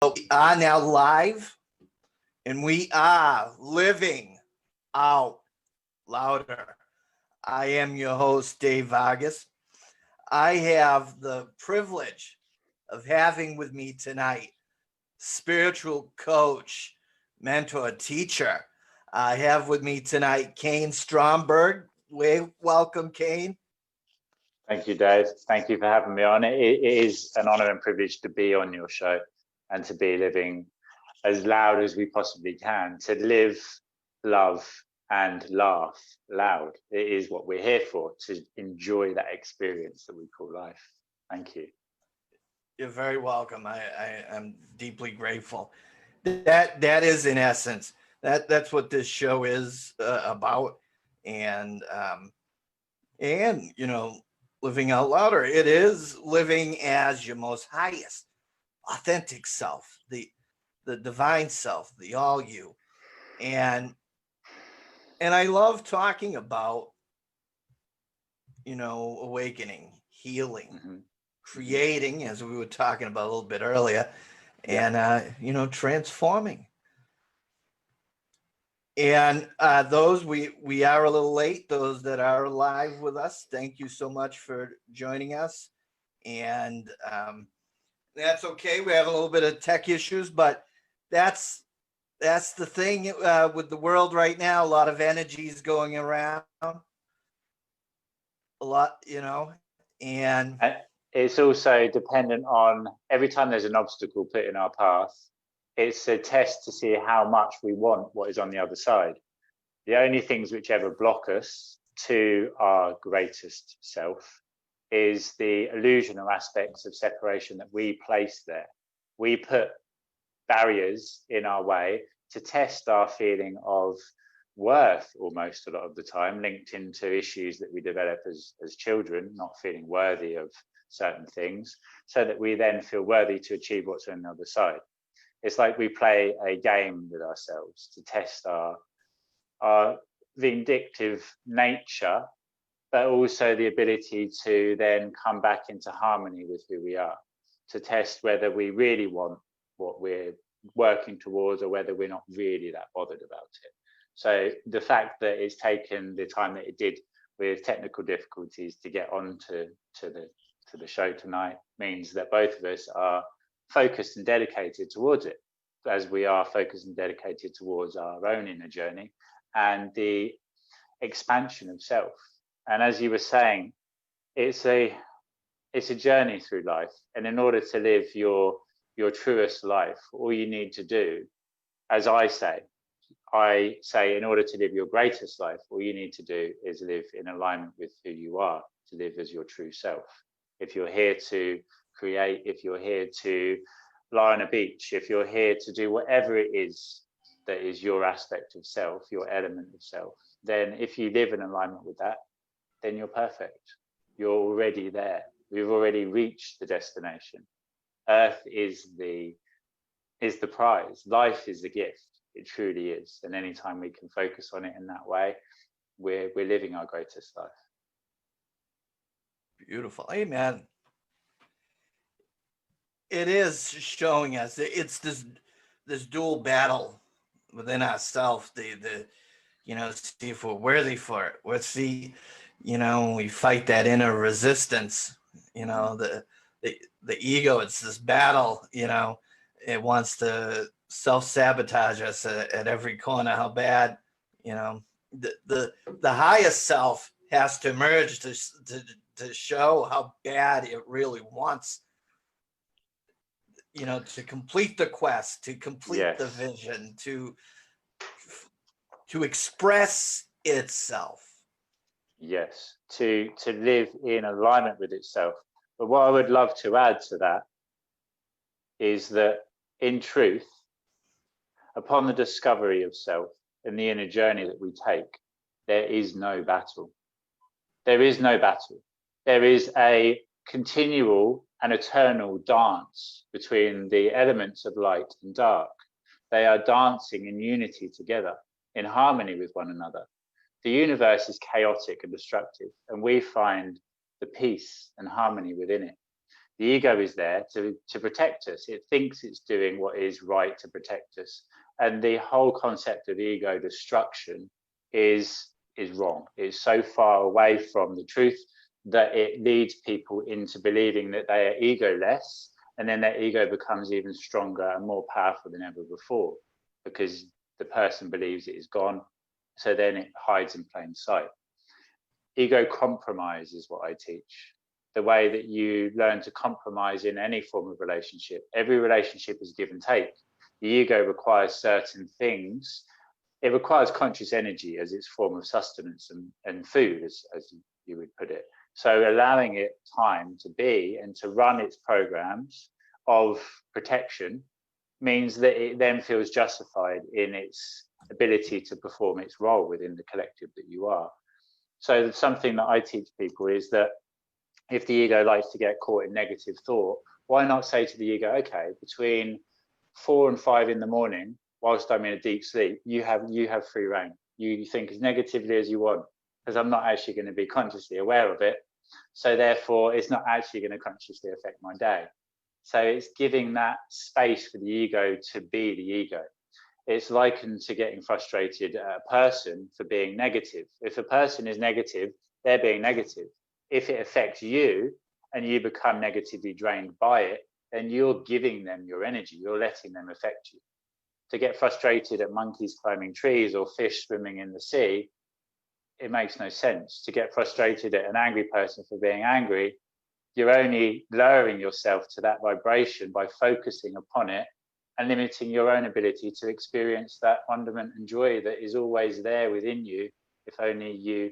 We are now live and we are living out louder. I am your host, Dave Vargas. I have the privilege of having with me tonight spiritual coach, mentor, teacher. I have with me tonight Kain Stromberg. Welcome, Kain. Thank you, Dave. Thank you for having me on. It is an honor and privilege to be on your show and to be living as loud as we possibly can, to live, love, and laugh loud. It is what we're here for, to enjoy that experience that we call life. Thank you. You're very welcome. I am deeply grateful. That is in essence, that's what this show is about. And you know, living out louder. It is living as your most highest, authentic self, the divine self, the all you. And I love talking about, you know, awakening, healing, creating, as we were talking about a little bit earlier, and you know, transforming. And those we are a little late. Those that are live with us, thank you so much for joining us. And that's okay. We have a little bit of tech issues, but that's the thing with the world right now. A lot of energy is going around. A lot, you know, and it's also dependent on every time there's an obstacle put in our path. It's a test to see how much we want what is on the other side. The only things which ever block us to our greatest self is the illusion or aspects of separation that we place there. We put barriers in our way to test our feeling of worth, almost a lot of the time, linked into issues that we develop as children, not feeling worthy of certain things, so that we then feel worthy to achieve what's on the other side. It's like we play a game with ourselves to test our vindictive nature, but also the ability to then come back into harmony with who we are, to test whether we really want what we're working towards or whether we're not really that bothered about it. So the fact that it's taken the time that it did with technical difficulties to get on to the show tonight means that both of us are focused and dedicated towards it, as we are focused and dedicated towards our own inner journey and the expansion of self. And as you were saying, it's a journey through life. And in order to live your truest life, all you need to do, as I say, in order to live your greatest life, all you need to do is live in alignment with who you are, to live as your true self. If you're here to create, if you're here to lie on a beach, if you're here to do whatever it is that is your aspect of self, your element of self, then if you live in alignment with that, then you're perfect. You're already there. We've already reached the destination. Earth is the prize. Life is the gift. It truly is. And anytime we can focus on it in that way, we're living our greatest life. Beautiful. Amen. It is showing us it's this dual battle within ourselves. The you know, see if we're worthy for it. Let's see, you know, we fight that inner resistance. You know, the ego. It's this battle. You know, it wants to self-sabotage us at every corner. How bad, you know, the highest self has to emerge to show how bad it really wants, you know, to complete the quest, to complete the vision, to express itself. Yes, to live in alignment with itself. But what I would love to add to that is that in truth, upon the discovery of self and the inner journey that we take, there is no battle. There is no battle. There is a continual and eternal dance between the elements of light and dark. They are dancing in unity together, in harmony with one another. The universe is chaotic and destructive, and we find the peace and harmony within it. The ego is there to protect us. It thinks it's doing what is right to protect us. And the whole concept of ego destruction is wrong. It's so far away from the truth that it leads people into believing that they are egoless, and then their ego becomes even stronger and more powerful than ever before, because the person believes it is gone, so then it hides in plain sight. Ego compromise is what I teach. The way that you learn to compromise in any form of relationship. Every relationship is give and take. The ego requires certain things. It requires conscious energy as its form of sustenance and food, as you would put it. So allowing it time to be and to run its programs of protection means that it then feels justified in its ability to perform its role within the collective that you are. So something that I teach people is that if the ego likes to get caught in negative thought, why not say to the ego, okay, between 4 and 5 in the morning, whilst I'm in a deep sleep, you have free reign. You think as negatively as you want, because I'm not actually going to be consciously aware of it. So therefore, it's not actually going to consciously affect my day. So it's giving that space for the ego to be the ego. It's likened to getting frustrated at a person for being negative. If a person is negative, they're being negative. If it affects you and you become negatively drained by it, then you're giving them your energy. You're letting them affect you. To get frustrated at monkeys climbing trees or fish swimming in the sea, it makes no sense. To get frustrated at an angry person for being angry, you're only lowering yourself to that vibration by focusing upon it and limiting your own ability to experience that wonderment and joy that is always there within you, if only you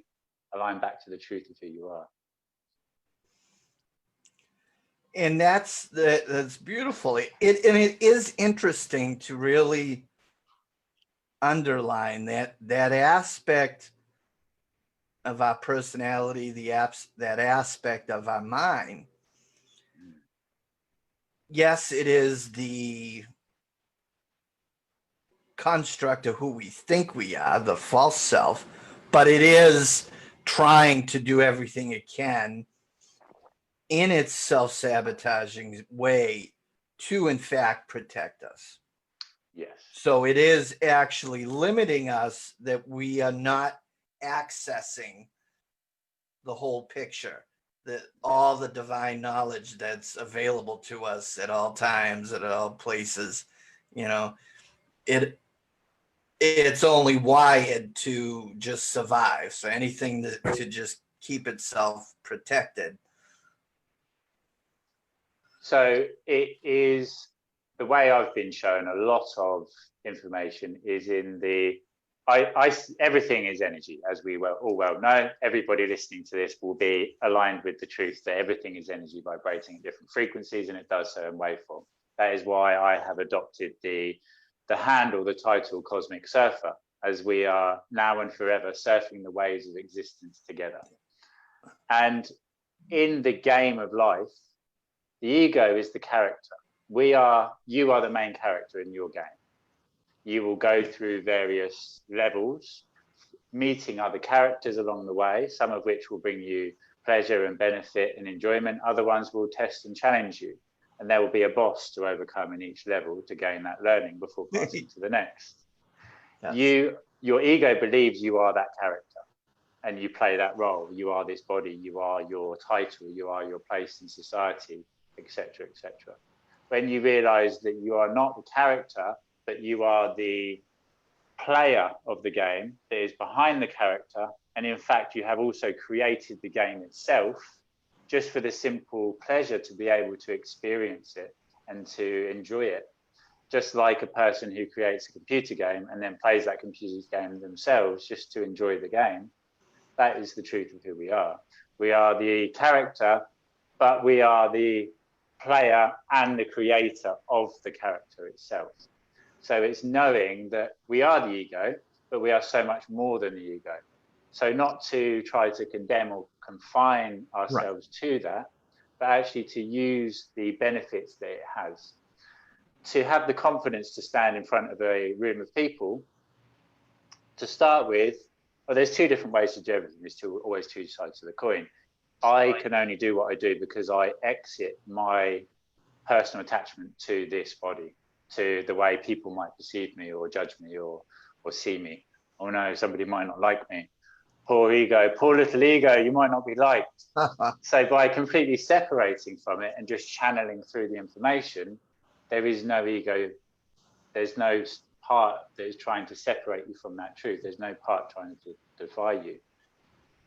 align back to the truth of who you are. And that's beautiful. And it is interesting to really underline that aspect of our personality, that aspect of our mind. Yes, it is the construct of who we think we are, the false self, but it is trying to do everything it can in its self-sabotaging way to, in fact, protect us. Yes. So it is actually limiting us that we are not accessing the whole picture, that all the divine knowledge that's available to us at all times, at all places, it's only wired to just survive. So anything to just keep itself protected. So it is, the way I've been shown a lot of information is in everything is energy, as we all well know. Everybody listening to this will be aligned with the truth that everything is energy vibrating at different frequencies, and it does so in waveform. That is why I have adopted the handle, the title Cosmic Surfer, as we are now and forever surfing the waves of existence together. And in the game of life, the ego is the character. You are the main character in your game. You will go through various levels, meeting other characters along the way, some of which will bring you pleasure and benefit and enjoyment. Other ones will test and challenge you. And there will be a boss to overcome in each level to gain that learning before passing to the next. Yes. Your ego believes you are that character and you play that role. You are this body, you are your title, you are your place in society, etc., etc. When you realize that you are not the character, but you are the player of the game that is behind the character, and in fact you have also created the game itself just for the simple pleasure to be able to experience it and to enjoy it. Just like a person who creates a computer game and then plays that computer game themselves just to enjoy the game. That is the truth of who we are. We are the character, but we are the player and the creator of the character itself. So it's knowing that we are the ego, but we are so much more than the ego. So not to try to condemn or confine ourselves to that, but actually to use the benefits that it has. To have the confidence to stand in front of a room of people, to start with, there's two different ways to do everything. There's always two sides to the coin. I can only do what I do because I exit my personal attachment to this body, to the way people might perceive me or judge me or see me. Oh no, somebody might not like me. Poor ego, poor little ego, you might not be liked. So by completely separating from it and just channeling through the information, there is no ego. There's no part that is trying to separate you from that truth. There's no part trying to divide you,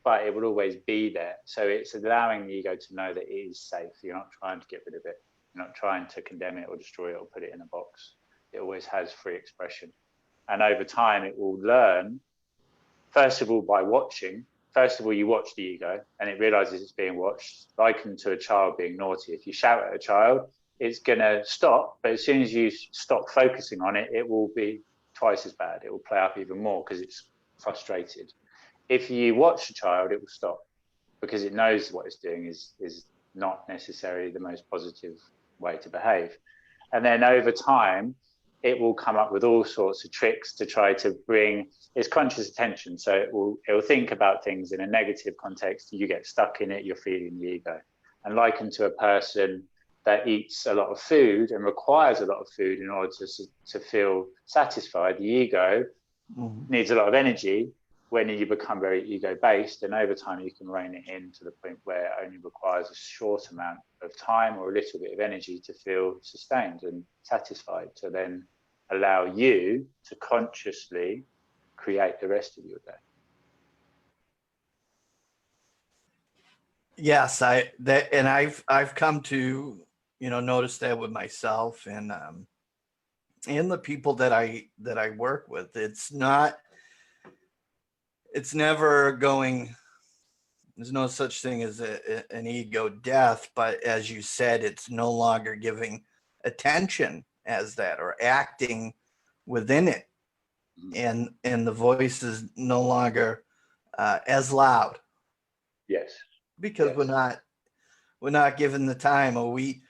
but it will always be there. So it's allowing the ego to know that it is safe. You're not trying to get rid of it. You're not trying to condemn it or destroy it or put it in a box. It always has free expression. And over time, it will learn, first of all, by watching. First of all, you watch the ego and it realizes it's being watched, likened to a child being naughty. If you shout at a child, it's going to stop. But as soon as you stop focusing on it, it will be twice as bad. It will play up even more because it's frustrated. If you watch a child, it will stop because it knows what it's doing is not necessarily the most positive way to behave. And then over time, it will come up with all sorts of tricks to try to bring its conscious attention. So it will think about things in a negative context. You get stuck in it, you're feeding the ego. And likened to a person that eats a lot of food and requires a lot of food in order to feel satisfied, the ego needs a lot of energy. When you become very ego-based, and over time you can rein it in to the point where it only requires a short amount of time or a little bit of energy to feel sustained and satisfied, to then allow you to consciously create the rest of your day. Yes, I've come to, notice that with myself and the people that I work with. It's never going, there's no such thing as an ego death, but as you said, it's no longer giving attention as that or acting within it. And the voice is no longer as loud. Yes. Because yes. we're not given the time, or we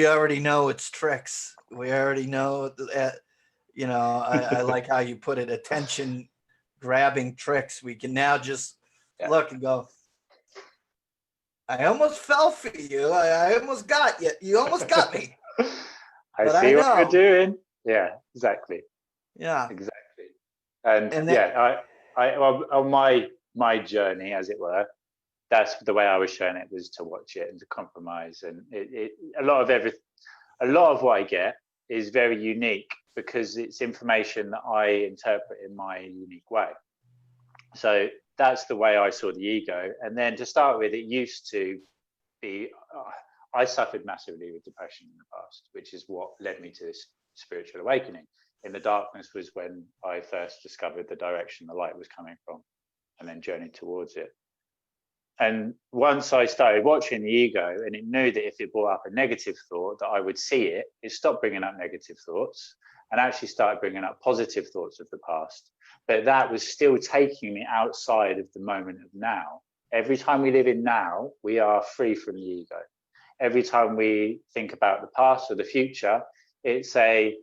already know it's tricks. We already know that, I like how you put it, attention grabbing tricks. We can now just look and go, I almost fell for you. I almost got you. You almost got me. I see what you're doing. Yeah, exactly. Yeah, exactly. And then, I on my journey, as it were, that's the way I was shown it, was to watch it and to compromise. And a lot of what I get is very unique because it's information that I interpret in my unique way. So that's the way I saw the ego. And then to start with, it used to be, I suffered massively with depression in the past, which is what led me to this spiritual awakening. In the darkness was when I first discovered the direction the light was coming from, and then journeyed towards it. And once I started watching the ego, and it knew that if it brought up a negative thought, that I would see it, it stopped bringing up negative thoughts and actually started bringing up positive thoughts of the past. But that was still taking me outside of the moment of now. Every time we live in now, we are free from the ego. Every time we think about the past or the future, it's a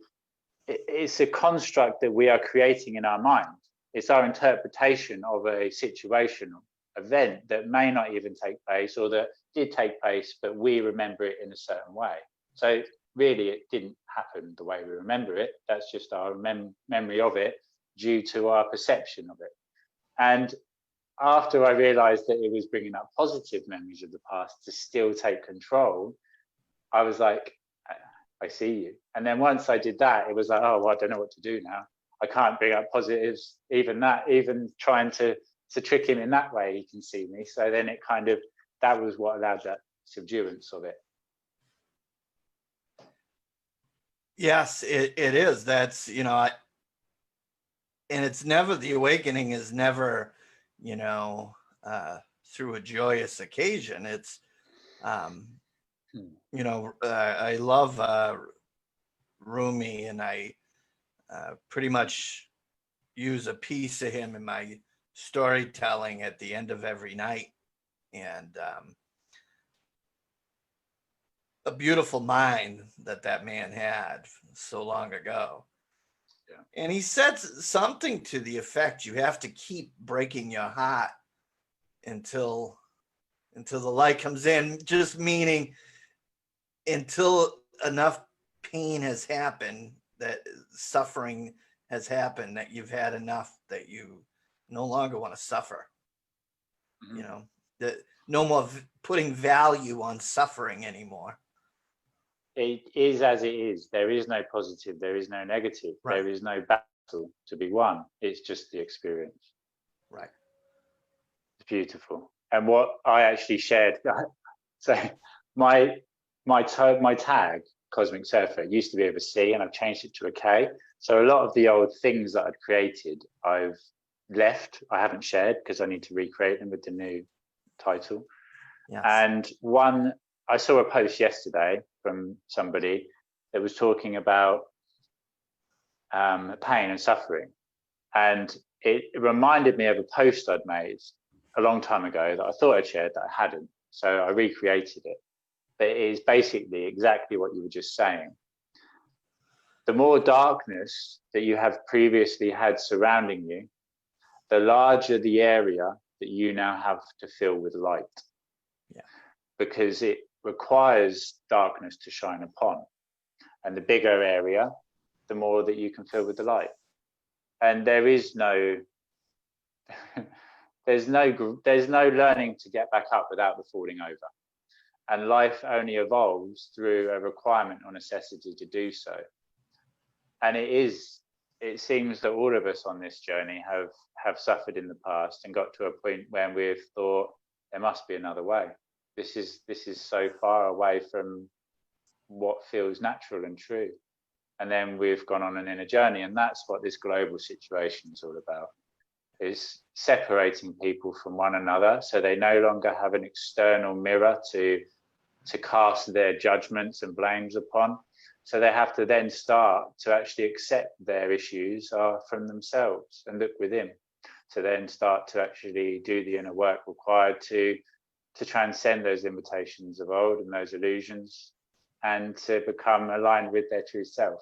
construct that we are creating in our mind. It's our interpretation of a situational event that may not even take place, or that did take place, but we remember it in a certain way. So really, it didn't happen the way we remember it. That's just our memory of it due to our perception of it. And after I realized that it was bringing up positive memories of the past to still take control, I was like, I see you. And then once I did that, it was like, oh, well, I don't know what to do now. I can't bring up positives, even trying to trick him in that way, he can see me. So then it that was what allowed that subduance of it. Yes, it is. That's, and it's never, the awakening is never, through a joyous occasion. It's, I love Rumi, and I pretty much use a piece of him in my storytelling at the end of every night. And a beautiful mind that man had so long ago. Yeah. And he said something to the effect, you have to keep breaking your heart until until the light comes in, just meaning until enough pain has happened, that suffering has happened, that you've had enough, that you no longer want to suffer. Mm-hmm. You know, that no more putting value on suffering anymore. It is as it is. There is no positive, there is no negative, Right. There is no battle to be won. It's just the experience. Right. It's beautiful. And what I actually shared, so my tag, Cosmic Surfer, used to be with a C, and I've changed it to a K. So a lot of the old things that I'd created, I've left. I haven't shared because I need to recreate them with the new title. Yes. And I saw a post yesterday from somebody that was talking about pain and suffering. And it reminded me of a post I'd made a long time ago that I thought I'd shared that I hadn't. So I recreated it. But it is basically exactly what you were just saying. The more darkness that you have previously had surrounding you, the larger the area that you now have to fill with light. Yeah. Because it requires darkness to shine upon. And the bigger area, the more that you can fill with the light. And there is no there's no learning to get back up without the falling over. And life only evolves through a requirement or necessity to do so. And it seems that all of us on this journey have suffered in the past and got to a point when we've thought there must be another way. This is so far away from what feels natural and true. And then we've gone on an inner journey, and that's what this global situation is all about, is separating people from one another so they no longer have an external mirror to cast their judgments and blames upon. So they have to then start to actually accept their issues are from themselves and look within, to then start to actually do the inner work required to transcend those limitations of old and those illusions, and to become aligned with their true self.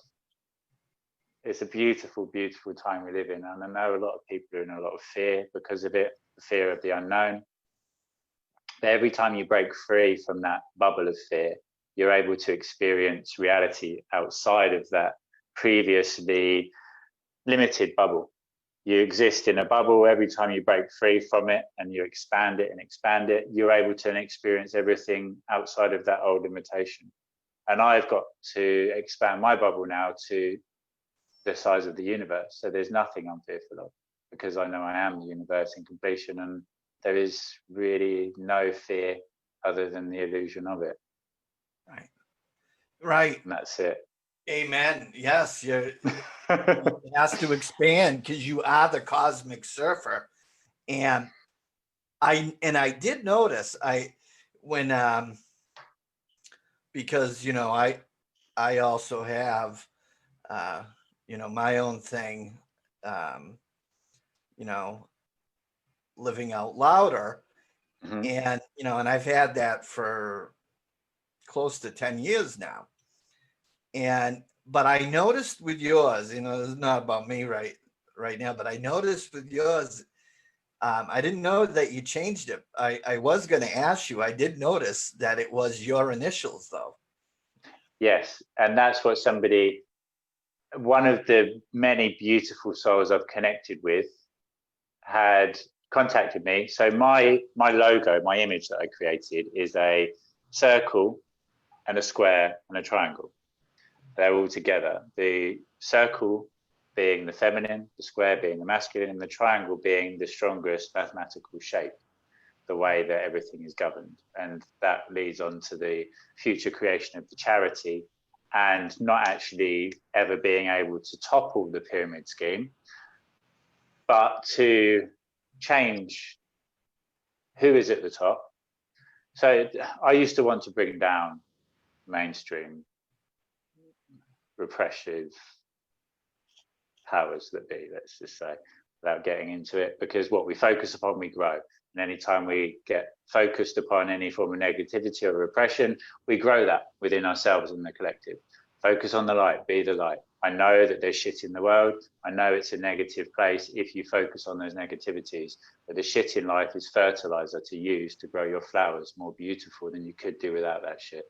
It's a beautiful, beautiful time we live in. And I know a lot of people are in a lot of fear because of it, the fear of the unknown. But every time you break free from that bubble of fear, you're able to experience reality outside of that previously limited bubble. You exist in a bubble. Every time you break free from it and you expand it, you're able to experience everything outside of that old limitation. And I've got to expand my bubble now to the size of the universe. So there's nothing I'm fearful of, because I know I am the universe in completion, and there is really no fear other than the illusion of it. Right. Right. And that's it. Amen. Yes, it has to expand, because you are the Cosmic Surfer. And I did notice because, you know, I also have, you know, my own thing, you know, living out louder. Mm-hmm. And, you know, and I've had that for close to 10 years now. But I noticed with yours, you know, it's not about me right now, but I noticed with yours, I didn't know that you changed it. I was going to ask you, I did notice that it was your initials though. Yes. And that's what one of the many beautiful souls I've connected with had contacted me. So my logo, my image that I created, is a circle and a square and a triangle. They're all together. The circle being the feminine, the square being the masculine, and the triangle being the strongest mathematical shape, the way that everything is governed. And that leads on to the future creation of the charity, and not actually ever being able to topple the pyramid scheme, but to change who is at the top. So I used to want to bring down mainstream repressive powers that be, let's just say, without getting into it, because what we focus upon, we grow. And anytime we get focused upon any form of negativity or repression, we grow that within ourselves and the collective. Focus on the light, be the light. I know that there's shit in the world. I know it's a negative place if you focus on those negativities, but the shit in life is fertilizer to use to grow your flowers more beautiful than you could do without that shit.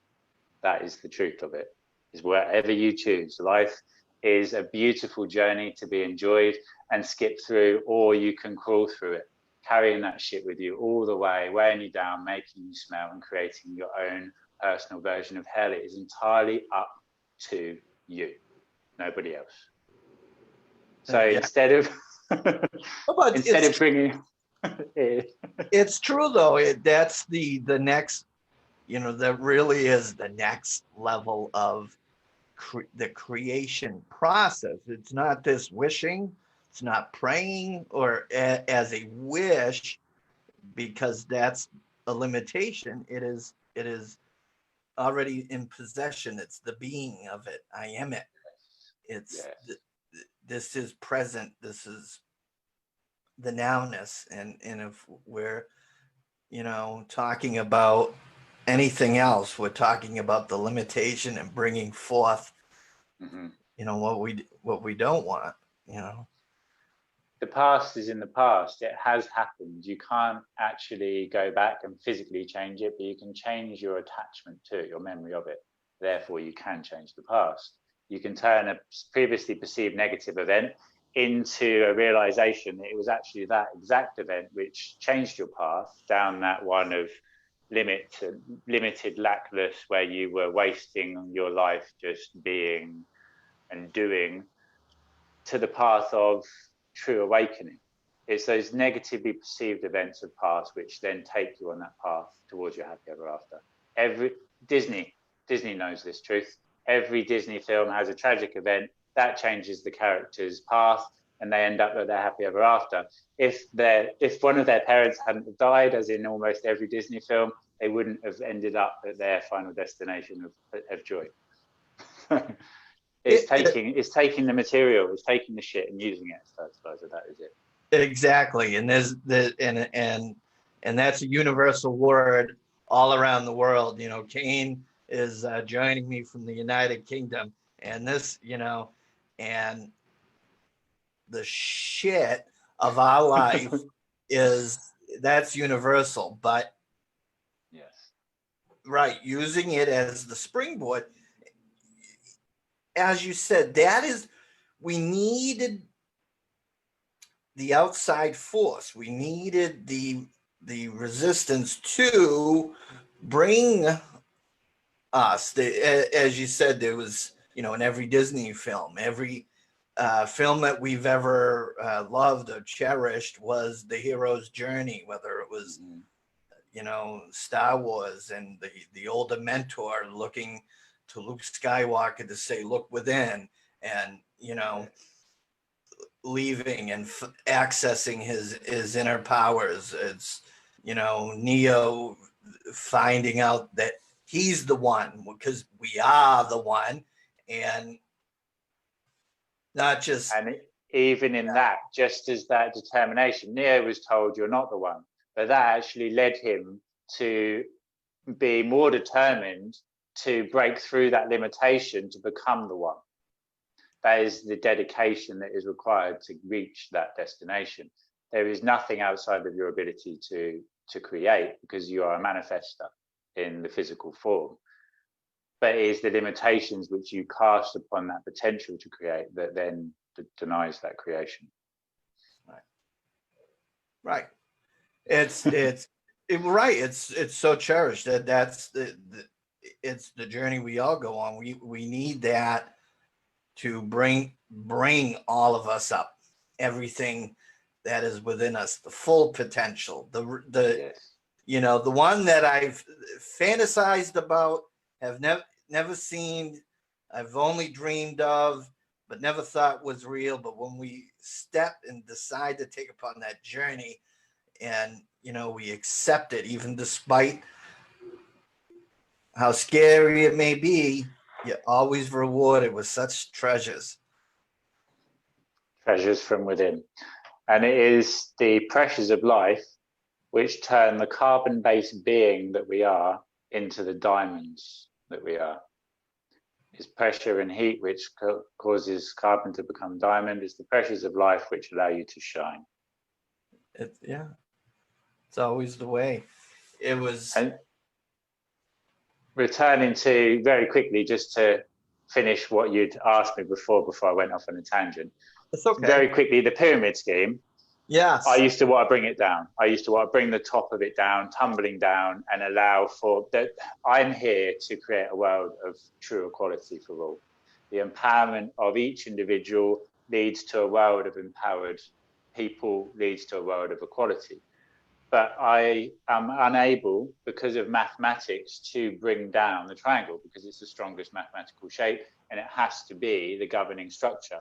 That is the truth of it, is wherever you choose. Life is a beautiful journey to be enjoyed and skip through, or you can crawl through it, carrying that shit with you all the way, weighing you down, making you smell, and creating your own personal version of hell. It is entirely up to you, nobody else. So instead of bringing it's true though, that's the next, that really is the next level of the creation process. It's not this wishing, it's not praying or as a wish, because that's a limitation. It is already in possession. It's the being of it. I am it. It's this is present. This is the nowness. And if we're talking about anything else, we're talking about the limitation and bringing forth what we don't want. The past is in the past. It has happened. You can't actually go back and physically change it, but you can change your attachment to it, your memory of it. Therefore, you can change the past. You can turn a previously perceived negative event into a realization that it was actually that exact event which changed your path down that one of limited, lackless, where you were wasting your life just being and doing, to the path of true awakening. It's those negatively perceived events of past which then take you on that path towards your happy ever after. Every Disney knows this truth. Every Disney film has a tragic event that changes the character's path, and they end up at their happy ever after. If one of their parents hadn't died, as in almost every Disney film, they wouldn't have ended up at their final destination of joy. It's taking the material, it's taking the shit and using it as fertilizer. That is it. Exactly, and there's and that's a universal word all around the world. Kain is joining me from the United Kingdom, and this, and the shit of our life that's universal, but yes, right, using it as the springboard. As you said, we needed the outside force. We needed the resistance to bring us. As you said, there was, in every Disney film, every film that we've ever loved or cherished was the hero's journey, whether it was, Star Wars and the older mentor looking to Luke Skywalker to say, look within, and, leaving and accessing his inner powers. It's, Neo finding out that he's the one, because we are the one, and not just. And even in that, just as that determination, Neo was told you're not the one, but that actually led him to be more determined to break through that limitation to become the one. That is the dedication that is required to reach that destination. There is nothing outside of your ability to create, because you are a manifester in the physical form. But it is the limitations which you cast upon that potential to create that then denies that creation. Right. It's right. It's so cherished. That's it's the journey we all go on. We need that to bring all of us up, everything that is within us, the full potential, the one that I've fantasized about, have never seen, I've only dreamed of, but never thought was real. But when we step and decide to take upon that journey, and we accept it, even despite how scary it may be, you're always rewarded with such treasures. Treasures from within. And it is the pressures of life which turn the carbon-based being that we are into the diamonds that we are. It's pressure and heat which causes carbon to become diamond. It's the pressures of life which allow you to shine. It's always the way. It was. And returning to very quickly, just to finish what you'd asked me before I went off on a tangent. It's okay. Very quickly, the pyramid scheme. Yes. I used to want to bring it down. I used to want to bring the top of it down, tumbling down, and allow for that. I'm here to create a world of true equality for all. The empowerment of each individual leads to a world of empowered people, leads to a world of equality. But I am unable, because of mathematics, to bring down the triangle, because it's the strongest mathematical shape and it has to be the governing structure.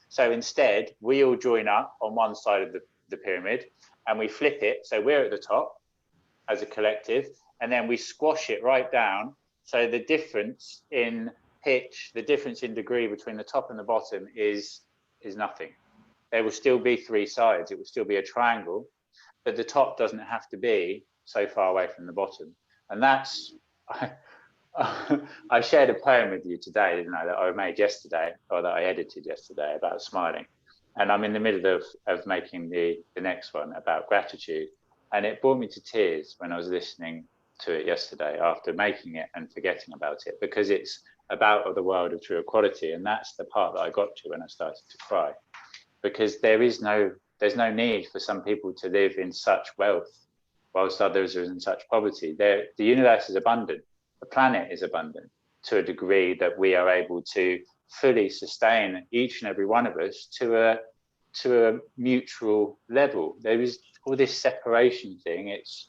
So instead, we all join up on one side of the pyramid and we flip it. So we're at the top as a collective, and then we squash it right down. So the difference in pitch, the difference in degree between the top and the bottom is nothing. There will still be three sides. It will still be a triangle, but the top doesn't have to be so far away from the bottom. And that's, I shared a poem with you today, didn't I, that I made yesterday, or that I edited yesterday, about smiling. And I'm in the middle of making the next one about gratitude. And it brought me to tears when I was listening to it yesterday after making it and forgetting about it, because it's about the world of true equality. And that's the part that I got to when I started to cry, because there's no need for some people to live in such wealth whilst others are in such poverty. The universe is abundant. The planet is abundant to a degree that we are able to fully sustain each and every one of us to a mutual level. There is all this separation thing. It's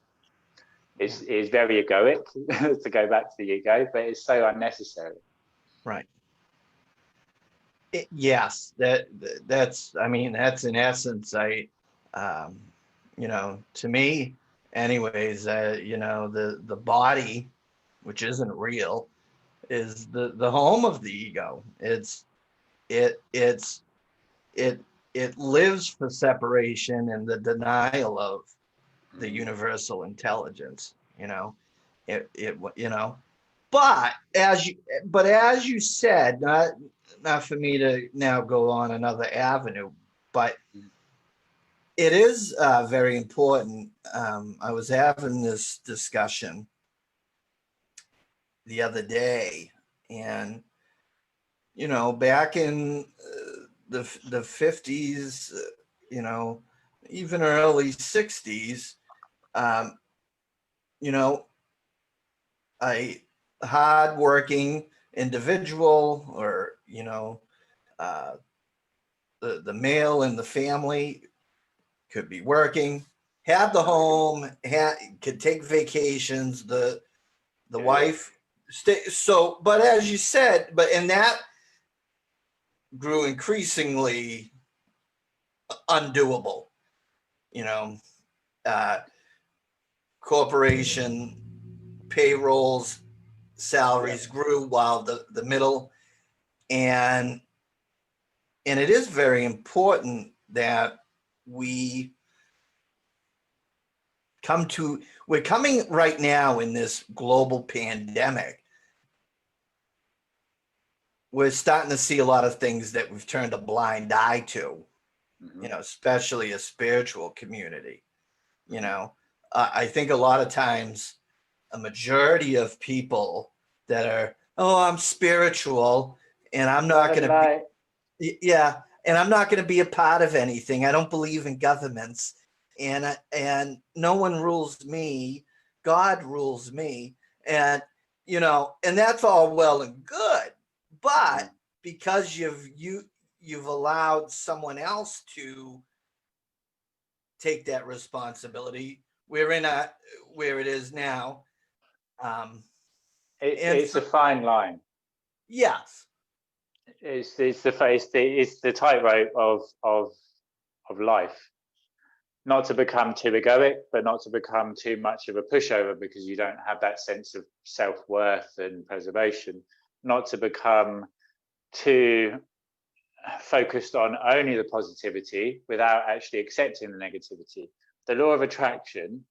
very egoic to go back to the ego, but it's so unnecessary. Right. Yes, that's in essence, to me anyways, the body, which isn't real, is the home of the ego. It lives for separation and the denial of the universal intelligence, but as you said, not for me to now go on another avenue, but it is very important. I was having this discussion the other day, and back in the 50s, even early 60s, a hard-working individual, or the male in the family could be working, had the home, could take vacations, the wife stay. So, but as you said, and that grew increasingly undoable. Corporation payrolls, salaries grew while the middle, and it is very important that we're coming right now in this global pandemic. We're starting to see a lot of things that we've turned a blind eye to, especially a spiritual community. I think a lot of times a majority of people that are, I'm spiritual and I'm not going to be, and I'm not going to be a part of anything. I don't believe in governments, and no one rules me. God rules me. And, and that's all well and good, but because you've allowed someone else to take that responsibility, we're in where it is now. It's a fine line. Yes. It's the tightrope of life. Not to become too egoic, but not to become too much of a pushover because you don't have that sense of self-worth and preservation. Not to become too focused on only the positivity without actually accepting the negativity. The law of attraction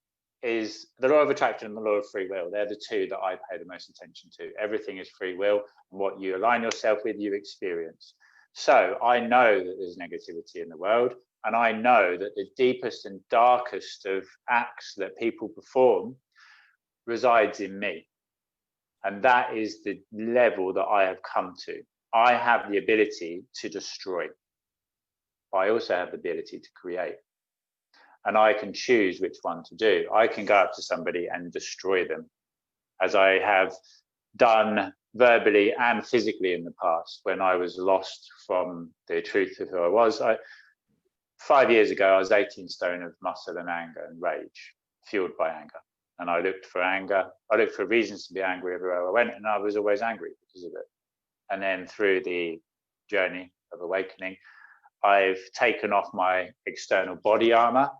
is the law of attraction and the law of free will. They're the two that I pay the most attention to. Everything is free will, and what you align yourself with, you experience. So I know that there's negativity in the world, and I know that the deepest and darkest of acts that people perform resides in me. And that is the level that I have come to. I have the ability to destroy. I also have the ability to create. And I can choose which one to do. I can go up to somebody and destroy them, as I have done verbally and physically in the past when I was lost from the truth of who I was. 5 years ago, I was 18 stone of muscle and anger and rage, fueled by anger. And I looked for anger. I looked for reasons to be angry everywhere I went, and I was always angry because of it. And then through the journey of awakening, I've taken off my external body armor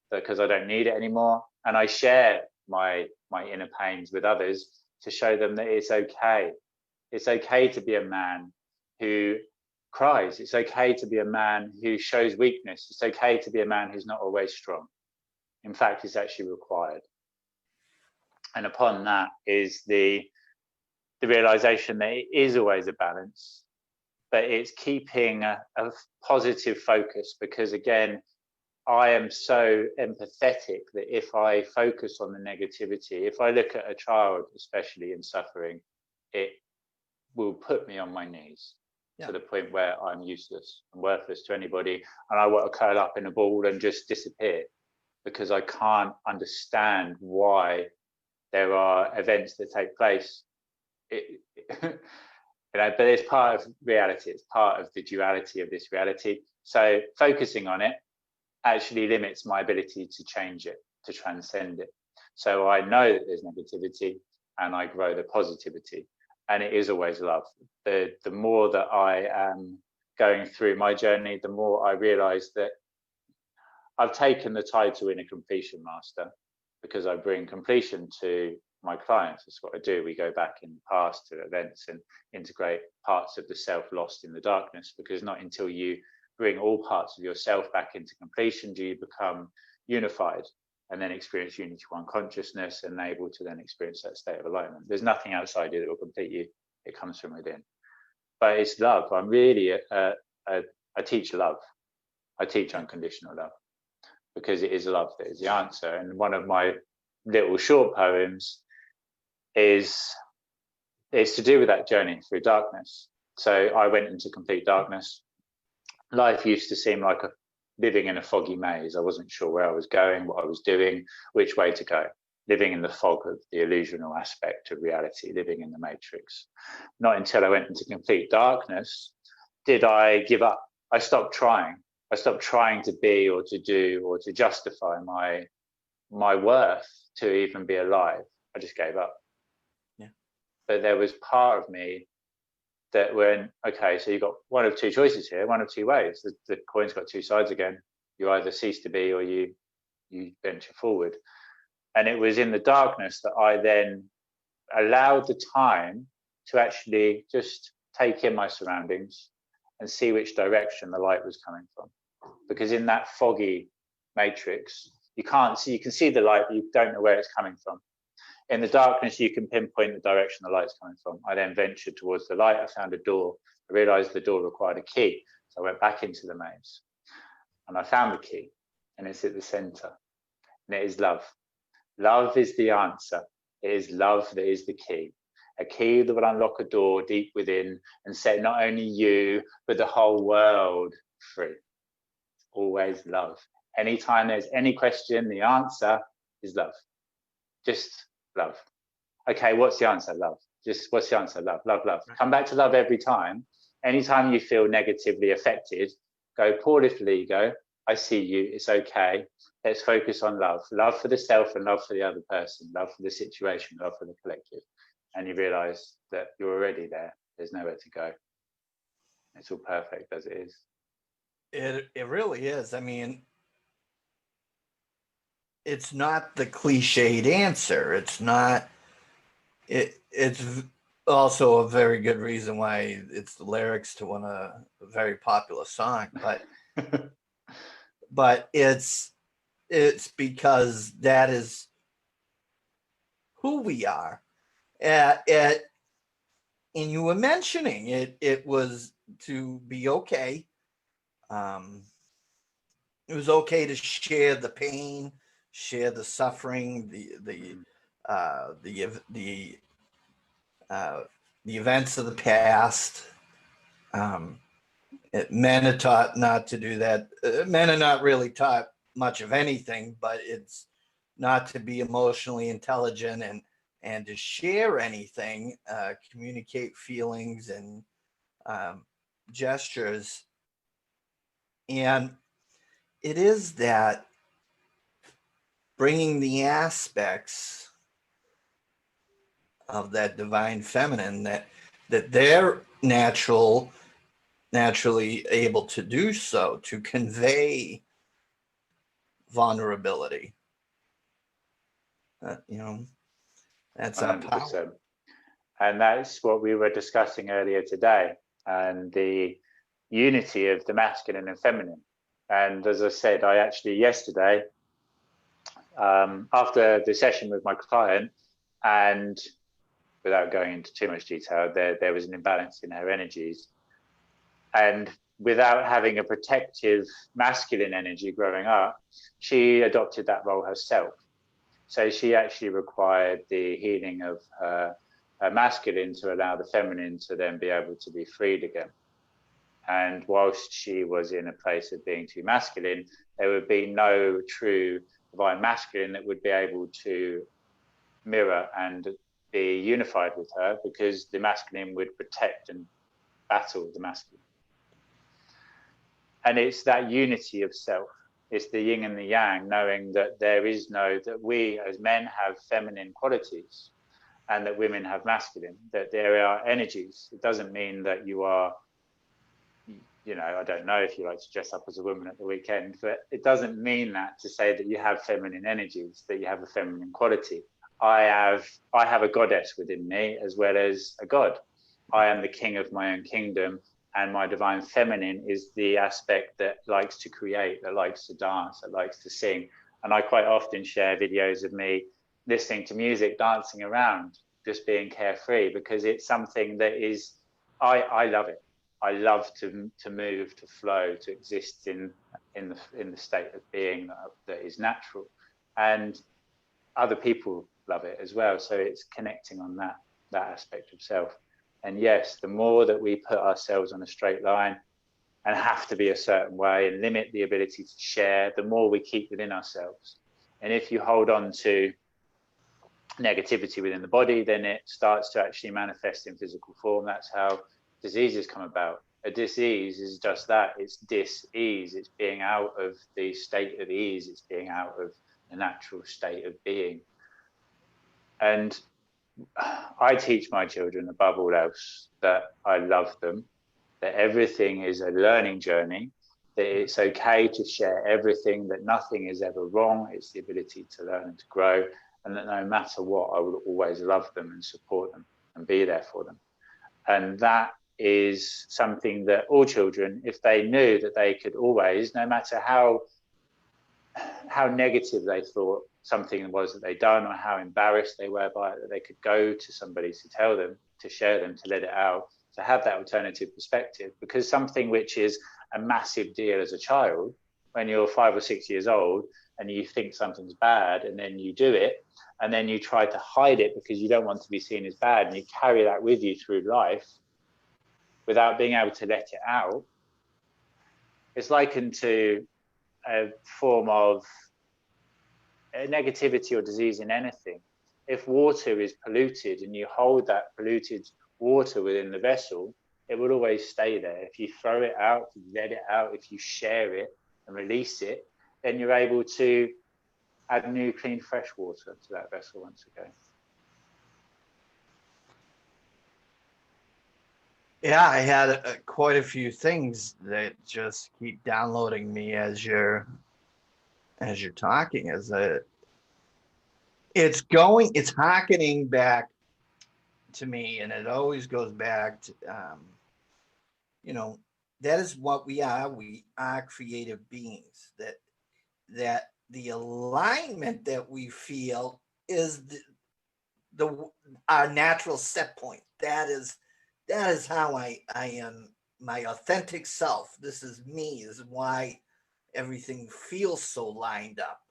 because I don't need it anymore. And I share my inner pains with others to show them that it's okay. It's okay to be a man who cries. It's okay to be a man who shows weakness. It's okay to be a man who's not always strong. In fact, it's actually required. And upon that is the realization that it is always a balance, but it's keeping a positive focus, because again, I am so empathetic that if I focus on the negativity, if I look at a child, especially in suffering, it will put me on my knees to the point where I'm useless and worthless to anybody. And I want to curl up in a ball and just disappear, because I can't understand why there are events that take place. But it's part of reality. It's part of the duality of this reality. So focusing on it actually limits my ability to change it, to transcend it. So I know that there's negativity, and I grow the positivity, and it is always love. The more that I am going through my journey, the more I realize that I've taken the title Inner Completion Master, because I bring completion to my clients. That's what I do. We go back in the past to events and integrate parts of the self lost in the darkness, because not until you bring all parts of yourself back into completion do you become unified and then experience unity one consciousness and able to then experience that state of alignment. There's nothing outside you that will complete you. It comes from within. But it's love. I'm really I teach love. I teach unconditional love, because it is love that is the answer. And one of my little short poems is to do with that journey through darkness. So I went into complete darkness. Life used to seem like living in a foggy maze. I wasn't sure where I was going, what I was doing, which way to go. Living in the fog of the illusional aspect of reality, living in the matrix. Not until I went into complete darkness did I give up. I stopped trying. I stopped trying to be or to do or to justify my worth to even be alive. I just gave up. Yeah. But there was part of me that went, okay, so you've got one of two choices here, one of two ways. The coin's got two sides again. You either cease to be or you venture forward. And it was in the darkness that I then allowed the time to actually just take in my surroundings and see which direction the light was coming from. Because in that foggy matrix, you can't see, you can see the light, but you don't know where it's coming from. In the darkness, you can pinpoint the direction the light's coming from. I then ventured towards the light. I found a door. I realized the door required a key. So I went back into the maze and I found the key, and it's at the center, and it is love. Love is the answer. It is love that is the key. A key that will unlock a door deep within and set not only you, but the whole world free. Always love. Anytime there's any question, the answer is love. Just love. Okay, what's the answer? Love. Just what's the answer? Love, love, love. Come back to love every time. Anytime you feel negatively affected, go, poor little ego, I see you, it's okay. Let's focus on love. Love for the self and love for the other person, love for the situation, love for the collective. And you realize that you're already there. There's nowhere to go. It's all perfect as it is. It really is. I mean, it's not the cliched answer. It's not, it's also a very good reason why it's the lyrics to a very popular song, but it's because that is who we are. And you were mentioning it was to be okay. It was okay to share the pain, share the suffering, the events of the past. Men are taught not to do that. Men are not really taught much of anything, but it's not to be emotionally intelligent and to share anything, communicate feelings and gestures. And it is that bringing the aspects of that divine feminine that they're naturally able to do so, to convey vulnerability. That's our power. 100%. And that's what we were discussing earlier today, and the unity of the masculine and feminine. And as I said, I actually yesterday, after the session with my client, and without going into too much detail, there was an imbalance in her energies. And without having a protective masculine energy growing up, she adopted that role herself. So she actually required the healing of her masculine to allow the feminine to then be able to be freed again. And whilst she was in a place of being too masculine, there would be no true divine masculine that would be able to mirror and be unified with her, because the masculine would protect and battle the masculine. And it's that unity of self. It's the yin and the yang, knowing that that we as men have feminine qualities and that women have masculine, that there are energies. It doesn't mean that you are, I don't know if you like to dress up as a woman at the weekend, but it doesn't mean that to say that you have feminine energies, that you have a feminine quality. I have a goddess within me as well as a god. I am the king of my own kingdom, and my divine feminine is the aspect that likes to create, that likes to dance, that likes to sing. And I quite often share videos of me listening to music, dancing around, just being carefree, because it's something that is, I love it. I love to move, to flow, to exist in the state of being that is natural. And other people love it as well. So it's connecting on that aspect of self. And yes, the more that we put ourselves on a straight line and have to be a certain way and limit the ability to share, the more we keep within ourselves. And if you hold on to negativity within the body, then it starts to actually manifest in physical form. That's how diseases come about. A disease is just that. It's dis-ease. It's being out of the state of ease. It's being out of the natural state of being. And I teach my children, above all else, that I love them, that everything is a learning journey, that it's okay to share everything, that nothing is ever wrong. It's the ability to learn and to grow, and that no matter what, I will always love them and support them and be there for them. And that is something that all children, if they knew that they could always, no matter how negative they thought something was that they'd done, or how embarrassed they were by it, that they could go to somebody to tell them, to share them, to let it out, to have that alternative perspective. Because something which is a massive deal as a child, when you're 5 or 6 years old and you think something's bad, and then you do it, and then you try to hide it because you don't want to be seen as bad, and you carry that with you through life without being able to let it out, it's likened to a form of negativity or disease in anything. If water is polluted and you hold that polluted water within the vessel, it will always stay there. If you throw it out, if you let it out, if you share it and release it, then you're able to add new, clean, fresh water to that vessel once again. Yeah, I had quite a few things that just keep downloading me as you're talking. It's harkening back to me, and it always goes back to, that is what we are. We are creative beings. That the alignment that we feel is our natural set point. That is how I am my authentic self. This is me. This is why everything feels so lined up.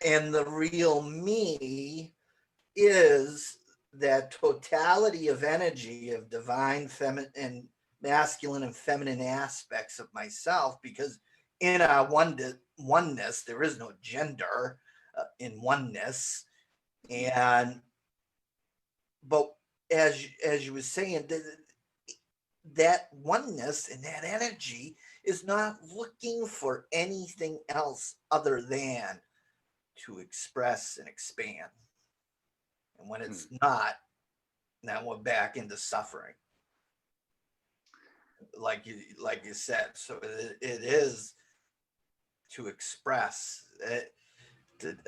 And the real me is that totality of energy of divine feminine and masculine and feminine aspects of myself, because in our oneness there is no gender in oneness. And but as you were saying, that oneness and that energy is not looking for anything else other than to express and expand. And when it's not, now we're back into suffering. Like you said. So it is to express it,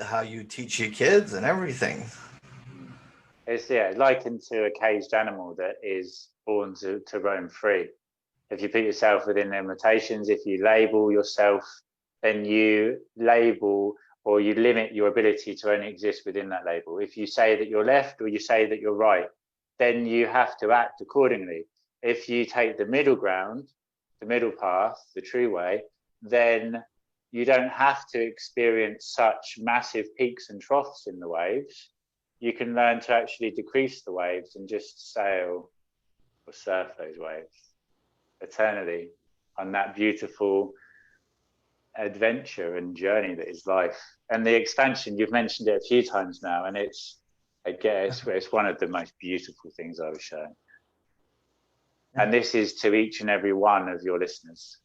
how you teach your kids and everything. It's likened to a caged animal that is born to roam free. If you put yourself within limitations, if you label yourself, then you label or you limit your ability to only exist within that label. If you say that you're left or you say that you're right, then you have to act accordingly. If you take the middle ground, the middle path, the true way, then you don't have to experience such massive peaks and troughs in the waves. You can learn to actually decrease the waves and just sail or surf those waves eternally on that beautiful adventure and journey that is life. And the expansion, you've mentioned it a few times now, and it's one of the most beautiful things I was showing. And this is to each and every one of your listeners,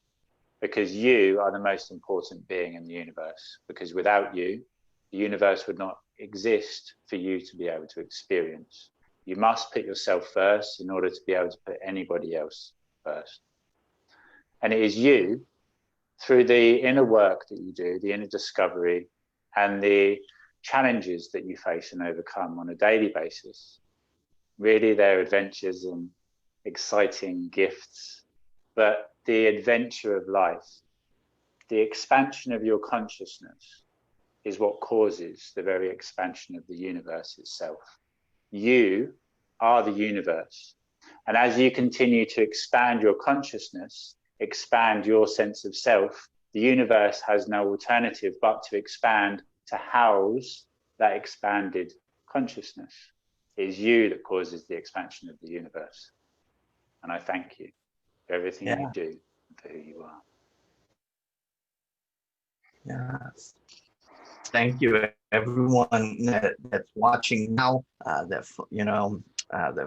because you are the most important being in the universe, because without you, the universe would not exist for you to be able to experience. You must put yourself first in order to be able to put anybody else first. And it is you, through the inner work that you do, the inner discovery, and the challenges that you face and overcome on a daily basis. Really, they're adventures and exciting gifts, but the adventure of life, the expansion of your consciousness, is what causes the very expansion of the universe itself. You are the universe. And as you continue to expand your consciousness, expand your sense of self, the universe has no alternative but to expand to house that expanded consciousness. It is you that causes the expansion of the universe. And I thank you for everything you do and for who you are. Yes. Thank you, everyone that's watching now, that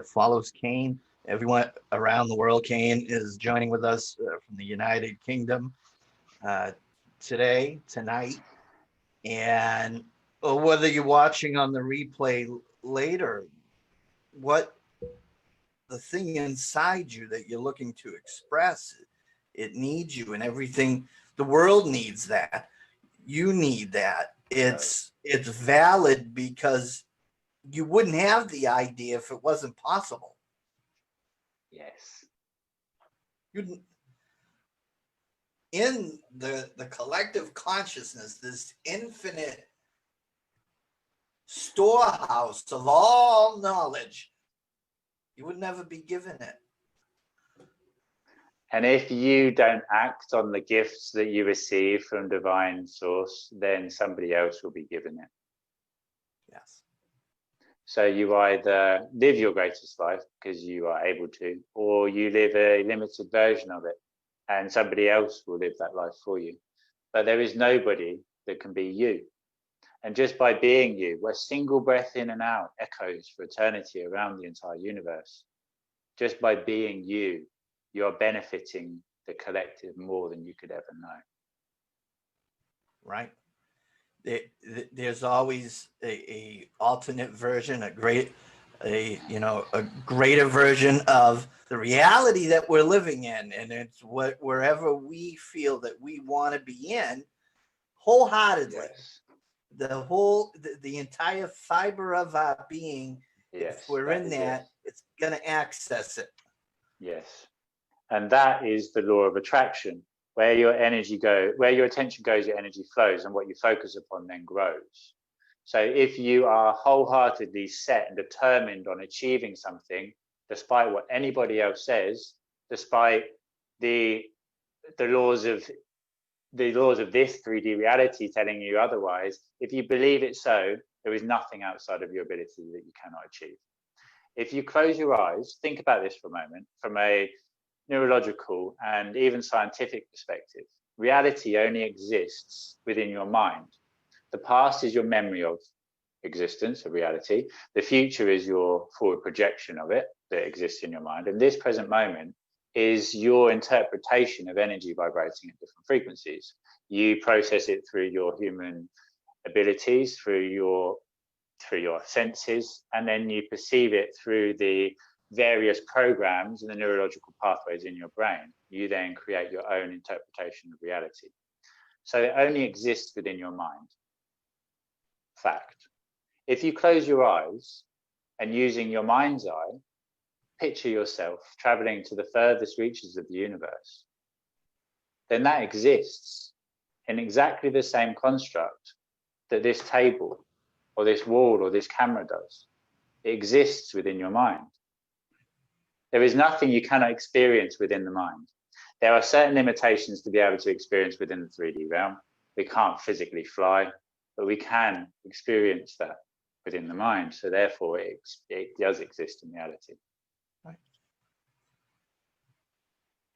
follows Kain. Everyone around the world, Kain is joining with us from the United Kingdom tonight. And whether you're watching on the replay later, what the thing inside you that you're looking to express, it needs you, and everything. The world needs that. You need that. It's valid, because you wouldn't have the idea if it wasn't possible. Yes. In the collective consciousness, this infinite storehouse of all knowledge, you would never be given it. And if you don't act on the gifts that you receive from divine source, then somebody else will be given it. Yes. So you either live your greatest life because you are able to, or you live a limited version of it and somebody else will live that life for you. But there is nobody that can be you. And just by being you, where single breath in and out echoes for eternity around the entire universe, just by being you, you're benefiting the collective more than you could ever know. Right. There's always a alternate version, a greater version of the reality that we're living in, and it's wherever we feel that we want to be in, wholeheartedly. Yes. The entire fiber of our being. Yes, if we're in that, it's going to access it. Yes. And that is the law of attraction. Where your attention goes, your energy flows, and what you focus upon then grows. So if you are wholeheartedly set and determined on achieving something, despite what anybody else says, despite the laws of this 3D reality telling you otherwise, if you believe it so, there is nothing outside of your ability that you cannot achieve. If you close your eyes, think about this for a moment, from a neurological and even scientific perspective, reality only exists within your mind. The past is your memory of existence, of reality. The future is your forward projection of it that exists in your mind. And this present moment is your interpretation of energy vibrating at different frequencies. You process it through your human abilities, through your senses, and then you perceive it through the various programs and the neurological pathways in your brain. You then create your own interpretation of reality. So it only exists within your mind. Fact. If you close your eyes and using your mind's eye, picture yourself traveling to the furthest reaches of the universe, then that exists in exactly the same construct that this table or this wall or this camera does. It exists within your mind. There is nothing you cannot experience within the mind. There are certain limitations to be able to experience within the 3D realm. We can't physically fly, but we can experience that within the mind. So therefore, it does exist in reality. Right.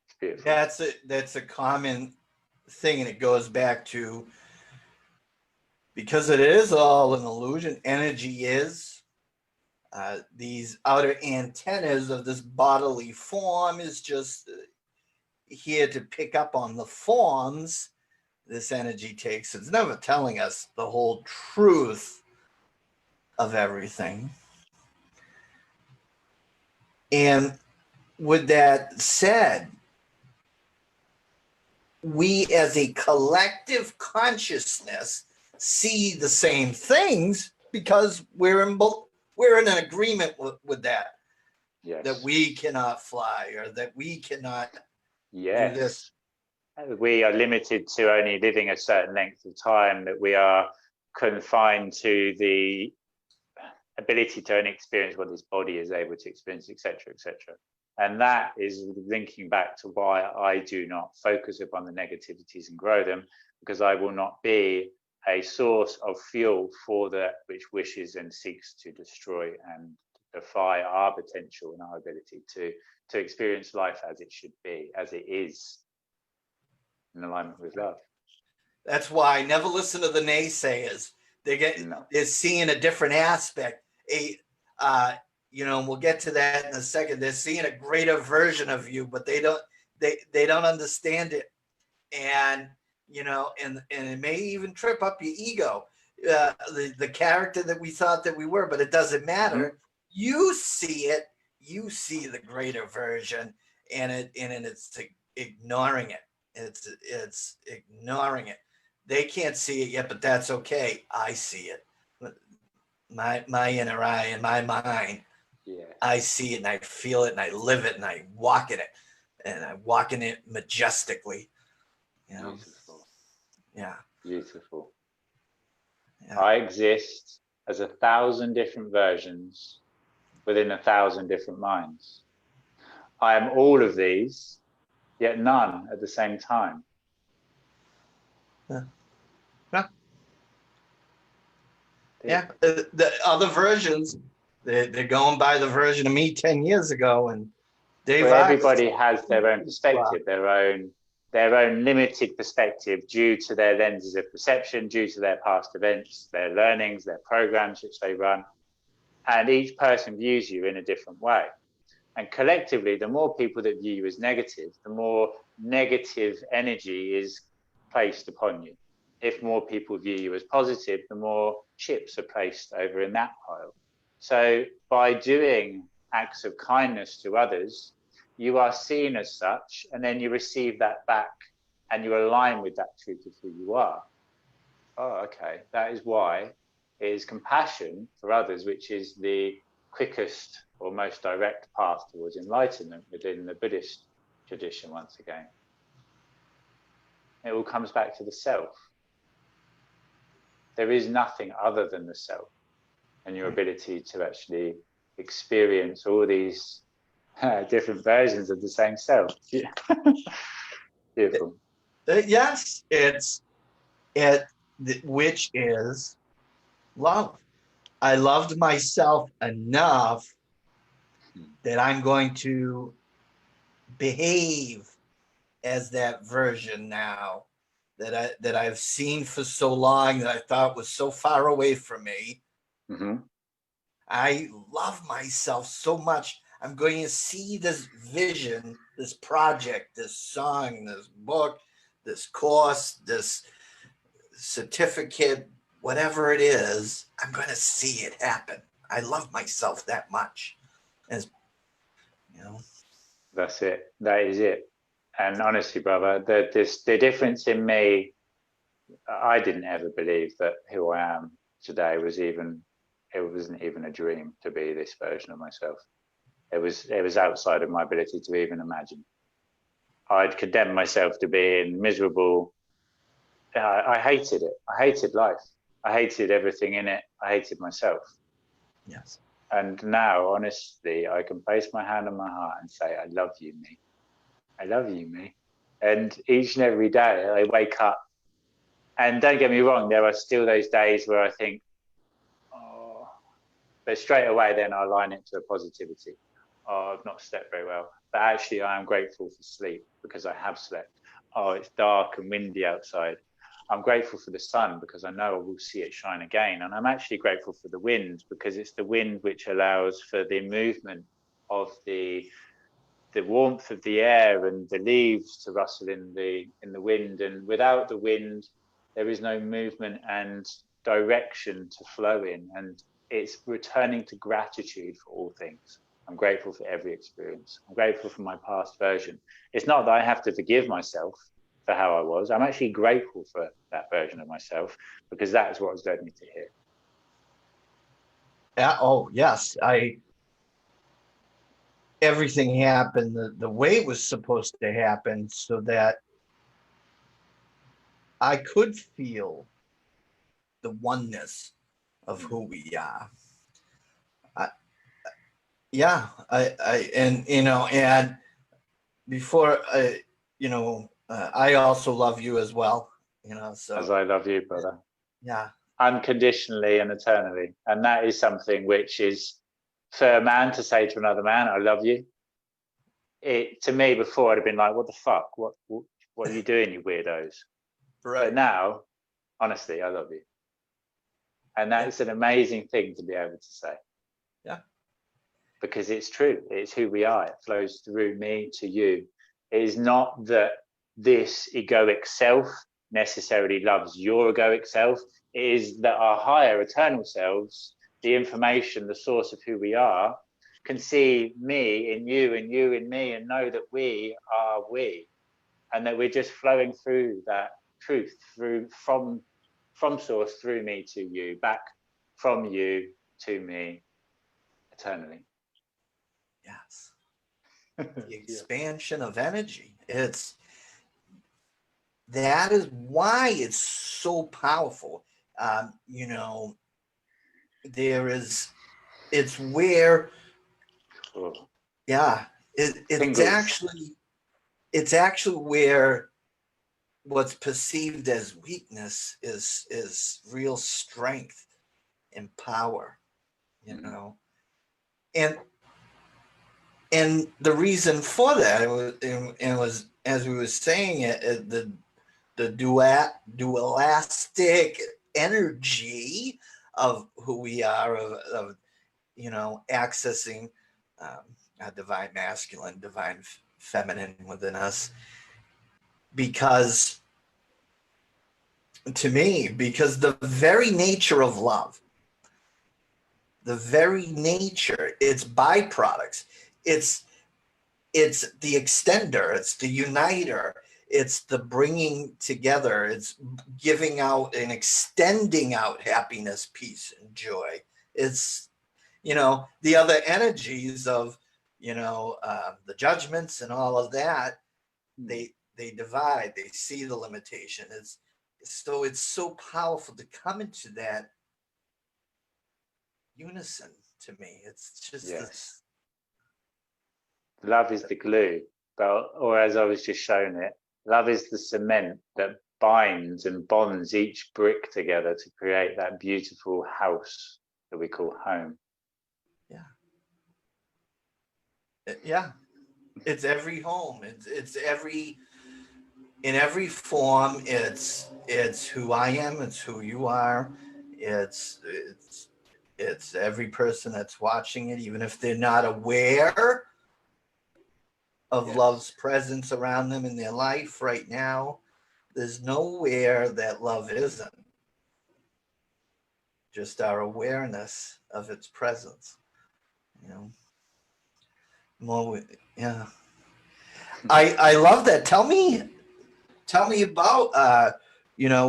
It's beautiful. That's a common thing, and it goes back to, because it is all an illusion. Energy is. These outer antennas of this bodily form is just here to pick up on the forms this energy takes. It's never telling us the whole truth of everything. And with that said, we as a collective consciousness see the same things because we're in an agreement with that. Yes. That we cannot fly, or that we cannot do this. We are limited to only living a certain length of time, that we are confined to the ability to only experience what this body is able to experience, etc., etc. And that is linking back to why I do not focus upon the negativities and grow them, because I will not be a source of fuel for that which wishes and seeks to destroy and defy our potential and our ability to experience life as it should be, as it is, in alignment with love. That's why I never listen to the naysayers. They're seeing a different aspect. We'll get to that in a second. They're seeing a greater version of you, but they don't understand it. And and it may even trip up your ego, the character that we thought that we were, but it doesn't matter. Mm-hmm. You see it, you see the greater version, and it's ignoring it. It's ignoring it. They can't see it yet, but that's okay. I see it. My inner eye and my mind. Yeah. I see it and I feel it and I live it and I walk in it, and I walk in it majestically. Beautiful. Yeah. Beautiful. Yeah. I exist as 1,000 different versions within 1,000 different minds. I am all of these, yet none at the same time. Yeah. Yeah. The other versions, they're going by the version of me 10 years ago, and everybody has their own perspective, their own limited perspective due to their lenses of perception, due to their past events, their learnings, their programs which they run. And each person views you in a different way. And collectively, the more people that view you as negative, the more negative energy is placed upon you. If more people view you as positive, the more chips are placed over in that pile. So by doing acts of kindness to others, you are seen as such, and then you receive that back and you align with that truth of who you are. Oh, okay. That is why it is compassion for others, which is the quickest or most direct path towards enlightenment within the Buddhist tradition, once again. It all comes back to the self. There is nothing other than the self and your ability to actually experience all these different versions of the same self. Beautiful. Yes, which is love. I loved myself enough that I'm going to behave as that version now that I've seen for so long, that I thought was so far away from me. Mm-hmm. I love myself so much. I'm going to see this vision, this project, this song, this book, this course, this certificate, whatever it is. I'm going to see it happen. I love myself that much. As you know, that's it. That is it. And honestly, brother, the difference in me, I didn't ever believe that who I am today was even, it wasn't even a dream to be this version of myself. It was outside of my ability to even imagine. I'd condemned myself to being miserable. I hated it. I hated life. I hated everything in it. I hated myself. yes. And now, honestly, I can place my hand on my heart and say, I love you, me. I love you, me. And each and every day I wake up, and don't get me wrong, there are still those days where I think, oh, but straight away then I line it to a positivity. Oh, I've not slept very well. But actually I am grateful for sleep because I have slept. Oh, it's dark and windy outside. I'm grateful for the sun because I know I will see it shine again. And I'm actually grateful for the wind because it's the wind which allows for the movement of the warmth of the air and the leaves to rustle in the wind. And without the wind, there is no movement and direction to flow in. And it's returning to gratitude for all things. I'm grateful for every experience. I'm grateful for my past version. It's not that I have to forgive myself for how I was. I'm actually grateful for that version of myself because that is what has led me to here. Oh, yes. Everything happened the way it was supposed to happen so that I could feel the oneness of who we are. And before I also love you as well, so as I love you, brother. Yeah. Unconditionally and eternally. And that is something which is for a man to say to another man, I love you. It to me before I'd have been like, what the fuck? What are you doing, you weirdos? Right. But now, honestly, I love you. And that is an amazing thing to be able to say. Yeah. Because it's true. It's who we are. It flows through me to you. It is not that this egoic self necessarily loves your egoic self. It is that our higher eternal selves, the information, the source of who we are, can see me in you and you in me and know that we are we. And that we're just flowing through that truth from source through me to you, back from you to me eternally. Yes. The expansion of energy. That is why it's so powerful. It's where, it's actually where what's perceived as weakness is real strength and power, and the reason for that it was as we were saying it, the dualistic energy of who we are, of accessing a divine masculine, divine feminine within us, because the very nature of love, its byproducts, it's the extender, it's the uniter, it's the bringing together, it's giving out and extending out happiness, peace, and joy. It's, the other energies of, the judgments and all of that, they divide, they see the limitation. So it's so powerful to come into that unison to me. It's just Yes. this. Love is the glue, but, or as I was just showing it, love is the cement that binds and bonds each brick together to create that beautiful house that we call home. Yeah. It's every home. It's every, in every form. It's who I am. It's who you are. It's every person that's watching it, even if they're not aware of love's presence around them in their life right now. There's nowhere that love isn't. Just our awareness of its presence. You know, more. Yeah. I love that. Tell me about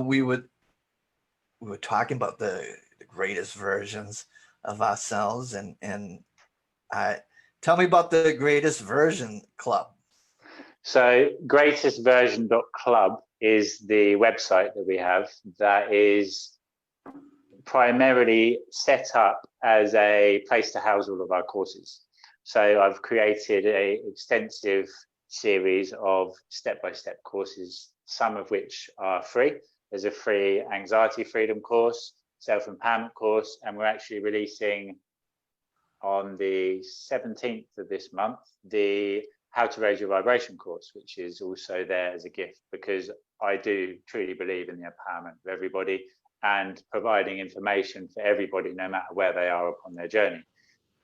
we were talking about the greatest versions of ourselves, and I tell me about the greatest version club. So greatestversion.club is the website that we have that is primarily set up as a place to house all of our courses. So I've created an extensive series of step-by-step courses, some of which are free. There's a free anxiety freedom course, self-empowerment course, and we're actually releasing on the 17th of this month the How to Raise Your Vibration course, which is also there as a gift, because I do truly believe in the empowerment of everybody and providing information for everybody, no matter where they are upon their journey.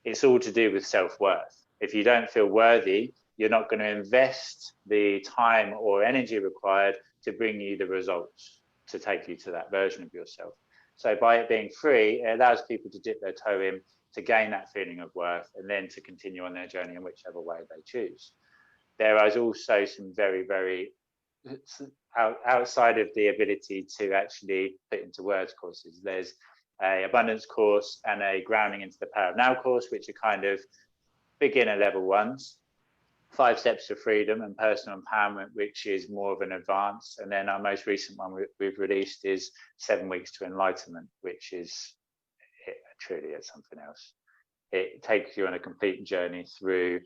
It's all to do with self-worth. If you don't feel worthy, you're not going to invest the time or energy required to bring you the results to take you to that version of yourself. So by it being free, it allows people to dip their toe in, to gain that feeling of worth, and then to continue on their journey in whichever way they choose. There is also some very, very outside of the ability to actually put into words courses. There's a abundance course and a grounding into the power of now course, which are kind of beginner level ones. 5 steps to freedom and personal empowerment, which is more of an advance. And then our most recent one we've released is 7 weeks to enlightenment, which is truly it's something else. It takes you on a complete journey through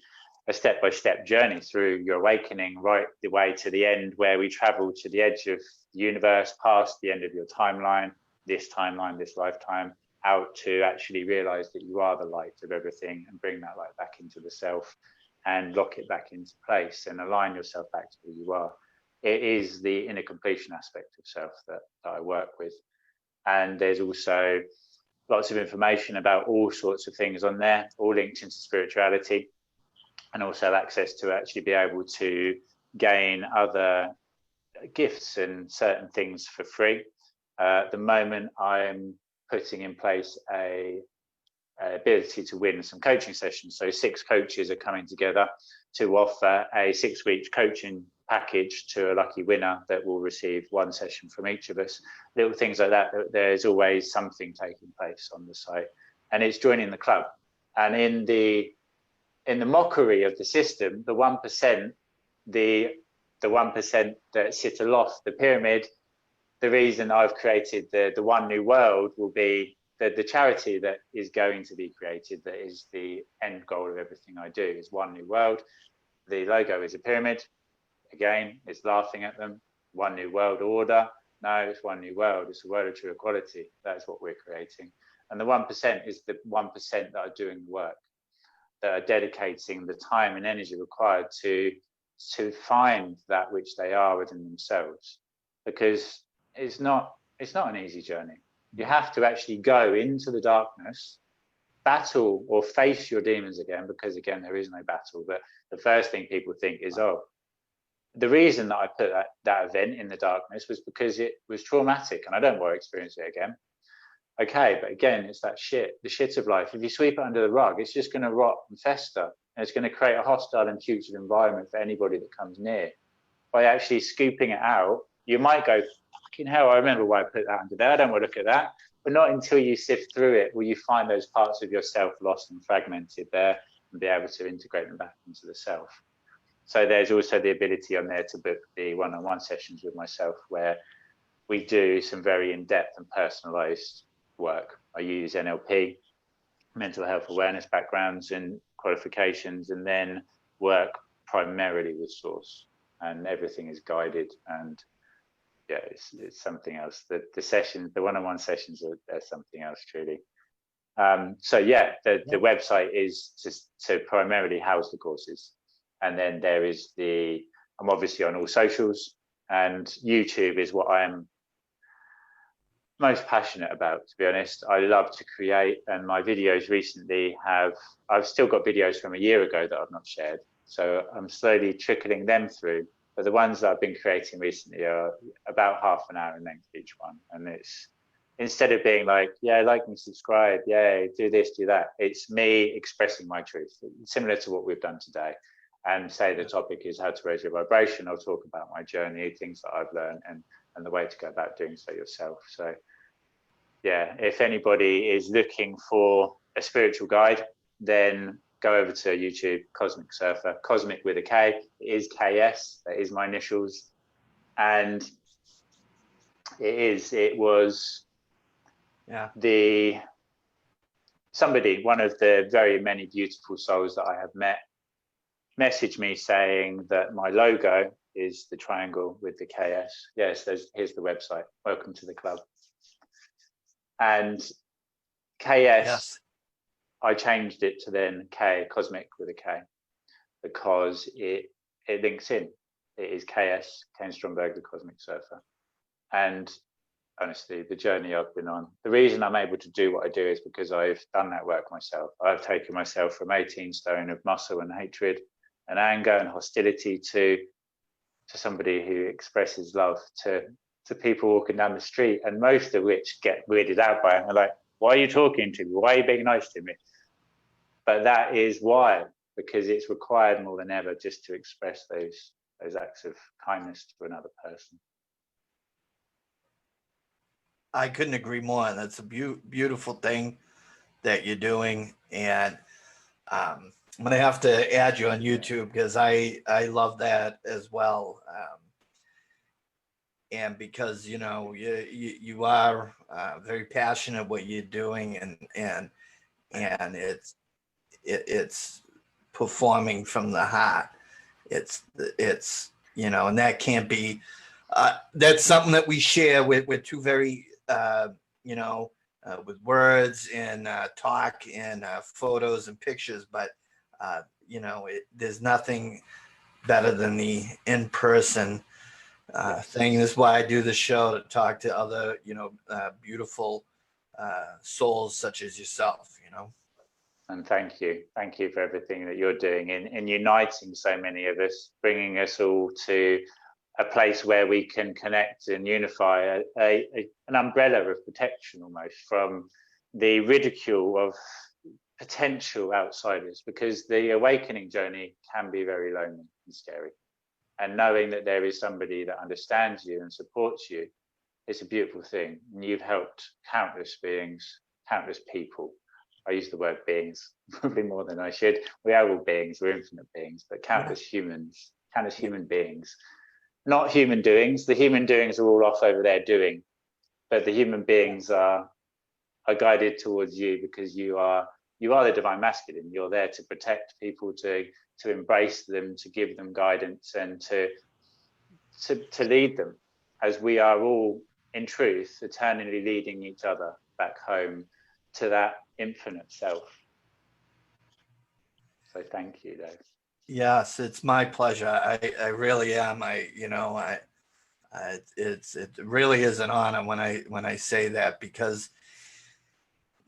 a step-by-step journey through your awakening, right the way to the end, where we travel to the edge of the universe, past the end of your timeline, this lifetime, out to actually realize that you are the light of everything and bring that light back into the self and lock it back into place and align yourself back to who you are. It is the inner completion aspect of self that I work with. And there's also lots of information about all sorts of things on there, all linked into spirituality, and also access to actually be able to gain other gifts and certain things for free. At the moment, I'm putting in place a ability to win some coaching sessions. So 6 coaches are coming together to offer a 6-week coaching package to a lucky winner that will receive 1 session from each of us. Little things like that. There's always something taking place on the site, and it's joining the club. And in the mockery of the system, the 1%, the 1% that sit aloft the pyramid, the reason I've created the One New World will be the charity that is going to be created, that is the end goal of everything I do, is One New World. The logo is a pyramid. Again, it's laughing at them. One New World Order. No, it's One New World. It's a world of true equality. That's what we're creating. And the 1% is the 1% that are doing the work, that are dedicating the time and energy required to find that which they are within themselves. Because it's not an easy journey. You have to actually go into the darkness, battle or face your demons again, because again, there is no battle. But the first thing people think is, oh, the reason that I put that event in the darkness was because it was traumatic and I don't want to experience it again. Okay, but again, it's that shit, the shit of life. If you sweep it under the rug, it's just going to rot and fester, and it's going to create a hostile and putrid environment for anybody that comes near. By actually scooping it out, you might go, fucking hell, I remember why I put that under there. I don't want to look at that. But not until you sift through it will you find those parts of yourself lost and fragmented there and be able to integrate them back into the self. So there's also the ability on there to book the one-on-one sessions with myself, where we do some very in-depth and personalized work. I use NLP, mental health awareness backgrounds and qualifications, and then work primarily with source, and everything is guided. And yeah, it's something else. The sessions, the one-on-one sessions are something else, truly. So yeah, the website is just to primarily house the courses, and then there is I'm obviously on all socials, and YouTube is what I am most passionate about, to be honest. I love to create, and my videos recently I've still got videos from a year ago that I've not shared, so I'm slowly trickling them through. But the ones that I've been creating recently are about half an hour in length each one, and it's, instead of being like, yeah, like and subscribe, yeah, do this, do that, it's me expressing my truth, similar to what we've done today. And say the topic is how to raise your vibration. I'll talk about my journey, things that I've learned, and the way to go about doing so yourself. So yeah, if anybody is looking for a spiritual guide, then go over to YouTube, Kosmic Surfer, Kosmic with a K. It is KS, that is my initials. And it was somebody, one of the very many beautiful souls that I have met, messaged me saying that my logo is the triangle with the KS. Yes, here's the website. Welcome to the club. And KS, I changed it to then K, Kosmic with a K, because it links in. It is KS, Kain Stromberg, the Kosmic Surfer. And honestly, the journey I've been on, the reason I'm able to do what I do is because I've done that work myself. I've taken myself from 18 stone of muscle and hatred and anger and hostility to somebody who expresses love to people walking down the street, and most of which get weirded out by it. They're like, why are you talking to me? Why are you being nice to me? But that is why, because it's required more than ever just to express those acts of kindness to another person. I couldn't agree more. That's a beautiful thing that you're doing. And I'm going to have to add you on YouTube, because I love that as well. And because, you know, you are very passionate what you're doing, and it's performing from the heart. It's you know, and that can't be, that's something that we share with two very, you know, with words and talk and photos and pictures, but you know, there's nothing better than the in-person thing. This is why I do the show, to talk to other, you know, beautiful souls such as yourself, you know. And thank you for everything that you're doing in uniting so many of us, bringing us all to a place where we can connect and unify, an umbrella of protection almost from the ridicule of potential outsiders, because the awakening journey can be very lonely and scary. And knowing that there is somebody that understands you and supports you, it's a beautiful thing. And you've helped countless beings, countless people. I use the word beings probably more than I should. We are all beings, we're infinite beings, but countless humans, countless human beings. Not human doings. The human doings are all off over there doing, but the human beings are guided towards you, because you are the divine masculine. You're there to protect people, to embrace them, to give them guidance, and to lead them, as we are all in truth eternally leading each other back home to that infinite self. So thank you, Dave. Yes, it's my pleasure. I really am. It really is an honor when I say that, because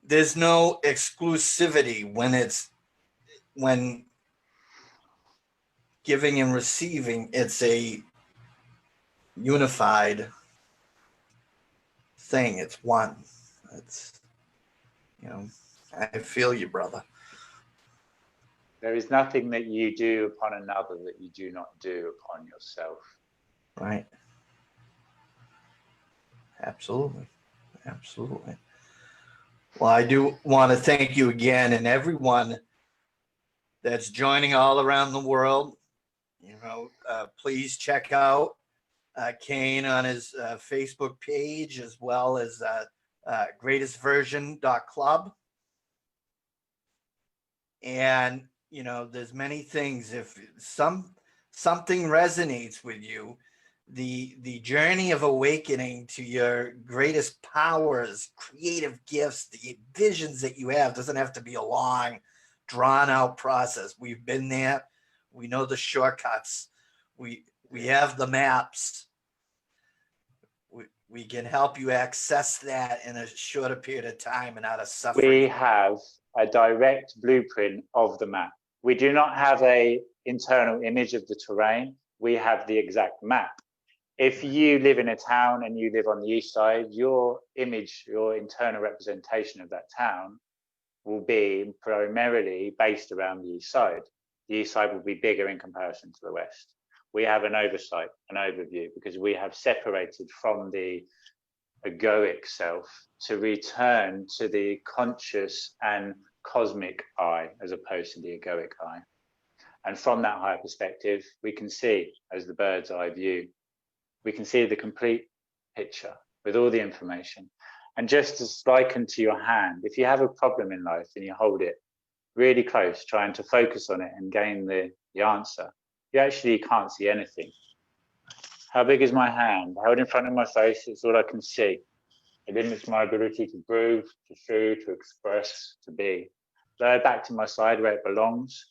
there's no exclusivity when giving and receiving. It's a unified thing. It's one. It's, you know, I feel you, brother. There is nothing that you do upon another that you do not do upon yourself. Right. Absolutely. Absolutely. Well, I do want to thank you again, and everyone that's joining all around the world. You know, please check out Kain on his Facebook page, as well as greatestversion.club. And, you know, there's many things. If something resonates with you, the journey of awakening to your greatest powers, creative gifts, the visions that you have doesn't have to be a long, drawn out process. We've been there. We know the shortcuts. We have the maps. We can help you access that in a shorter period of time and out of suffering. We have a direct blueprint of the map. We do not have an internal image of the terrain. We have the exact map. If you live in a town and you live on the east side, your image, your internal representation of that town will be primarily based around the east side. The east side will be bigger in comparison to the west. We have an oversight, an overview, because we have separated from the egoic self to return to the conscious and cosmic eye as opposed to the egoic eye. And from that higher perspective, we can see, as the bird's eye view, we can see the complete picture with all the information. And just as likened to your hand, if you have a problem in life and you hold it really close, trying to focus on it and gain the answer, you actually can't see anything. How big is my hand? Held in front of my face, it's all I can see. It limits my ability to breathe, to see, to express, to be. Lower back to my side where it belongs.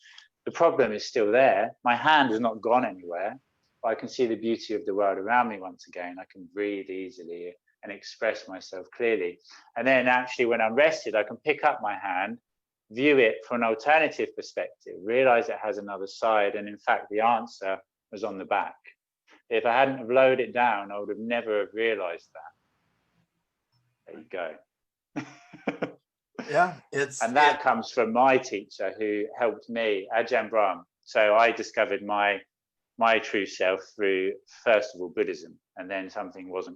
The problem is still there. My hand has not gone anywhere, but I can see the beauty of the world around me once again. I can breathe easily and express myself clearly. And then actually when I'm rested, I can pick up my hand, view it from an alternative perspective, realize it has another side. And in fact, the answer was on the back. If I hadn't have lowered it down, I would have never have realized that. There you go. Yeah, and that comes from my teacher who helped me, Ajahn Brahm. So I discovered my true self through, first of all, Buddhism, and then something was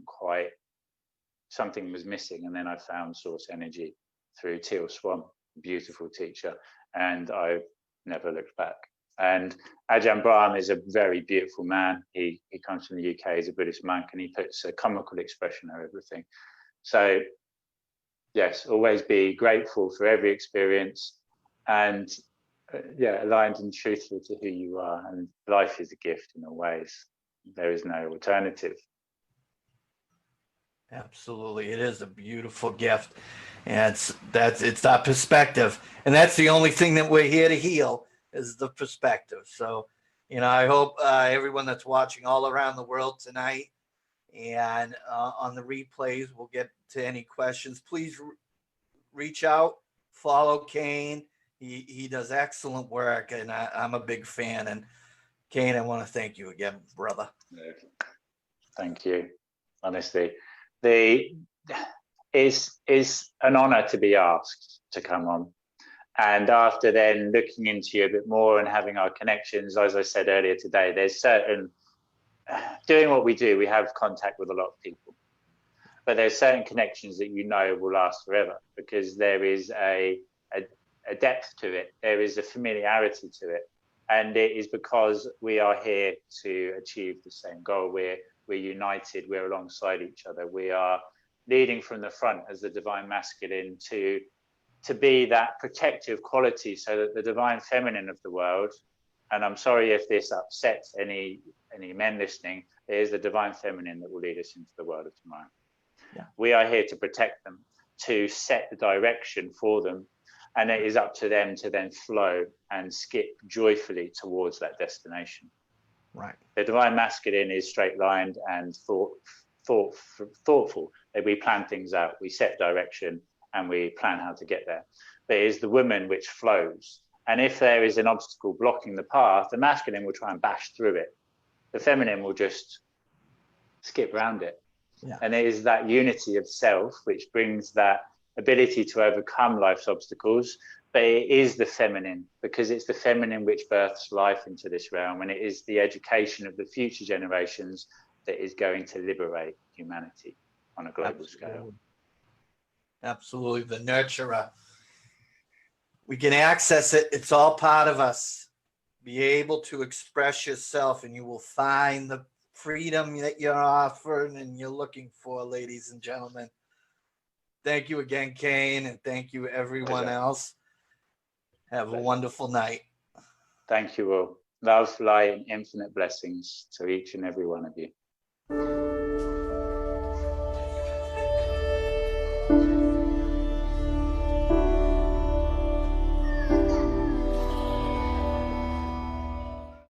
missing, and then I found source energy through Teal Swan, beautiful teacher, and I've never looked back. And Ajahn Brahm is a very beautiful man. He comes from the UK, he's a Buddhist monk, and he puts a comical expression on everything. So yes, always be grateful for every experience, and aligned and truthful to who you are. And life is a gift in all ways. There is no alternative. Absolutely, it is a beautiful gift, and it's our perspective, and that's the only thing that we're here to heal is the perspective. So, you know, I hope everyone that's watching all around the world tonight and on the replays will get to any questions. Please reach out, follow Kain. He does excellent work, and I'm a big fan. And Kain, I want to thank you again, brother. Thank you. Honestly, it's an honor to be asked to come on. And after then looking into you a bit more and having our connections, as I said earlier today, there's certain, doing what we do, we have contact with a lot of people. But there's certain connections that you know will last forever, because there is a depth to it. There is a familiarity to it. And it is because we are here to achieve the same goal. We're united, we're alongside each other. We are leading from the front as the divine masculine to be that protective quality, so that the divine feminine of the world, and I'm sorry if this upsets any men listening, it is the divine feminine that will lead us into the world of tomorrow. Yeah. We are here to protect them, to set the direction for them, and it is up to them to then flow and skip joyfully towards that destination. Right. The divine masculine is straight-lined and thoughtful. We plan things out, we set direction, and we plan how to get there. But it is the woman which flows. And if there is an obstacle blocking the path, the masculine will try and bash through it. The feminine will just skip around it. Yeah. And it is that unity of self which brings that ability to overcome life's obstacles. But it is the feminine, because it's the feminine which births life into this realm, and it is the education of the future generations that is going to liberate humanity on a global scale. Absolutely, the nurturer. We can access it. It's all part of us. Be able to express yourself, and you will find freedom that you're offering and you're looking for, ladies and gentlemen. Thank you again, Kain, and thank you everyone else. Have a wonderful night. Thank you all. Love, light, and infinite blessings to each and every one of you.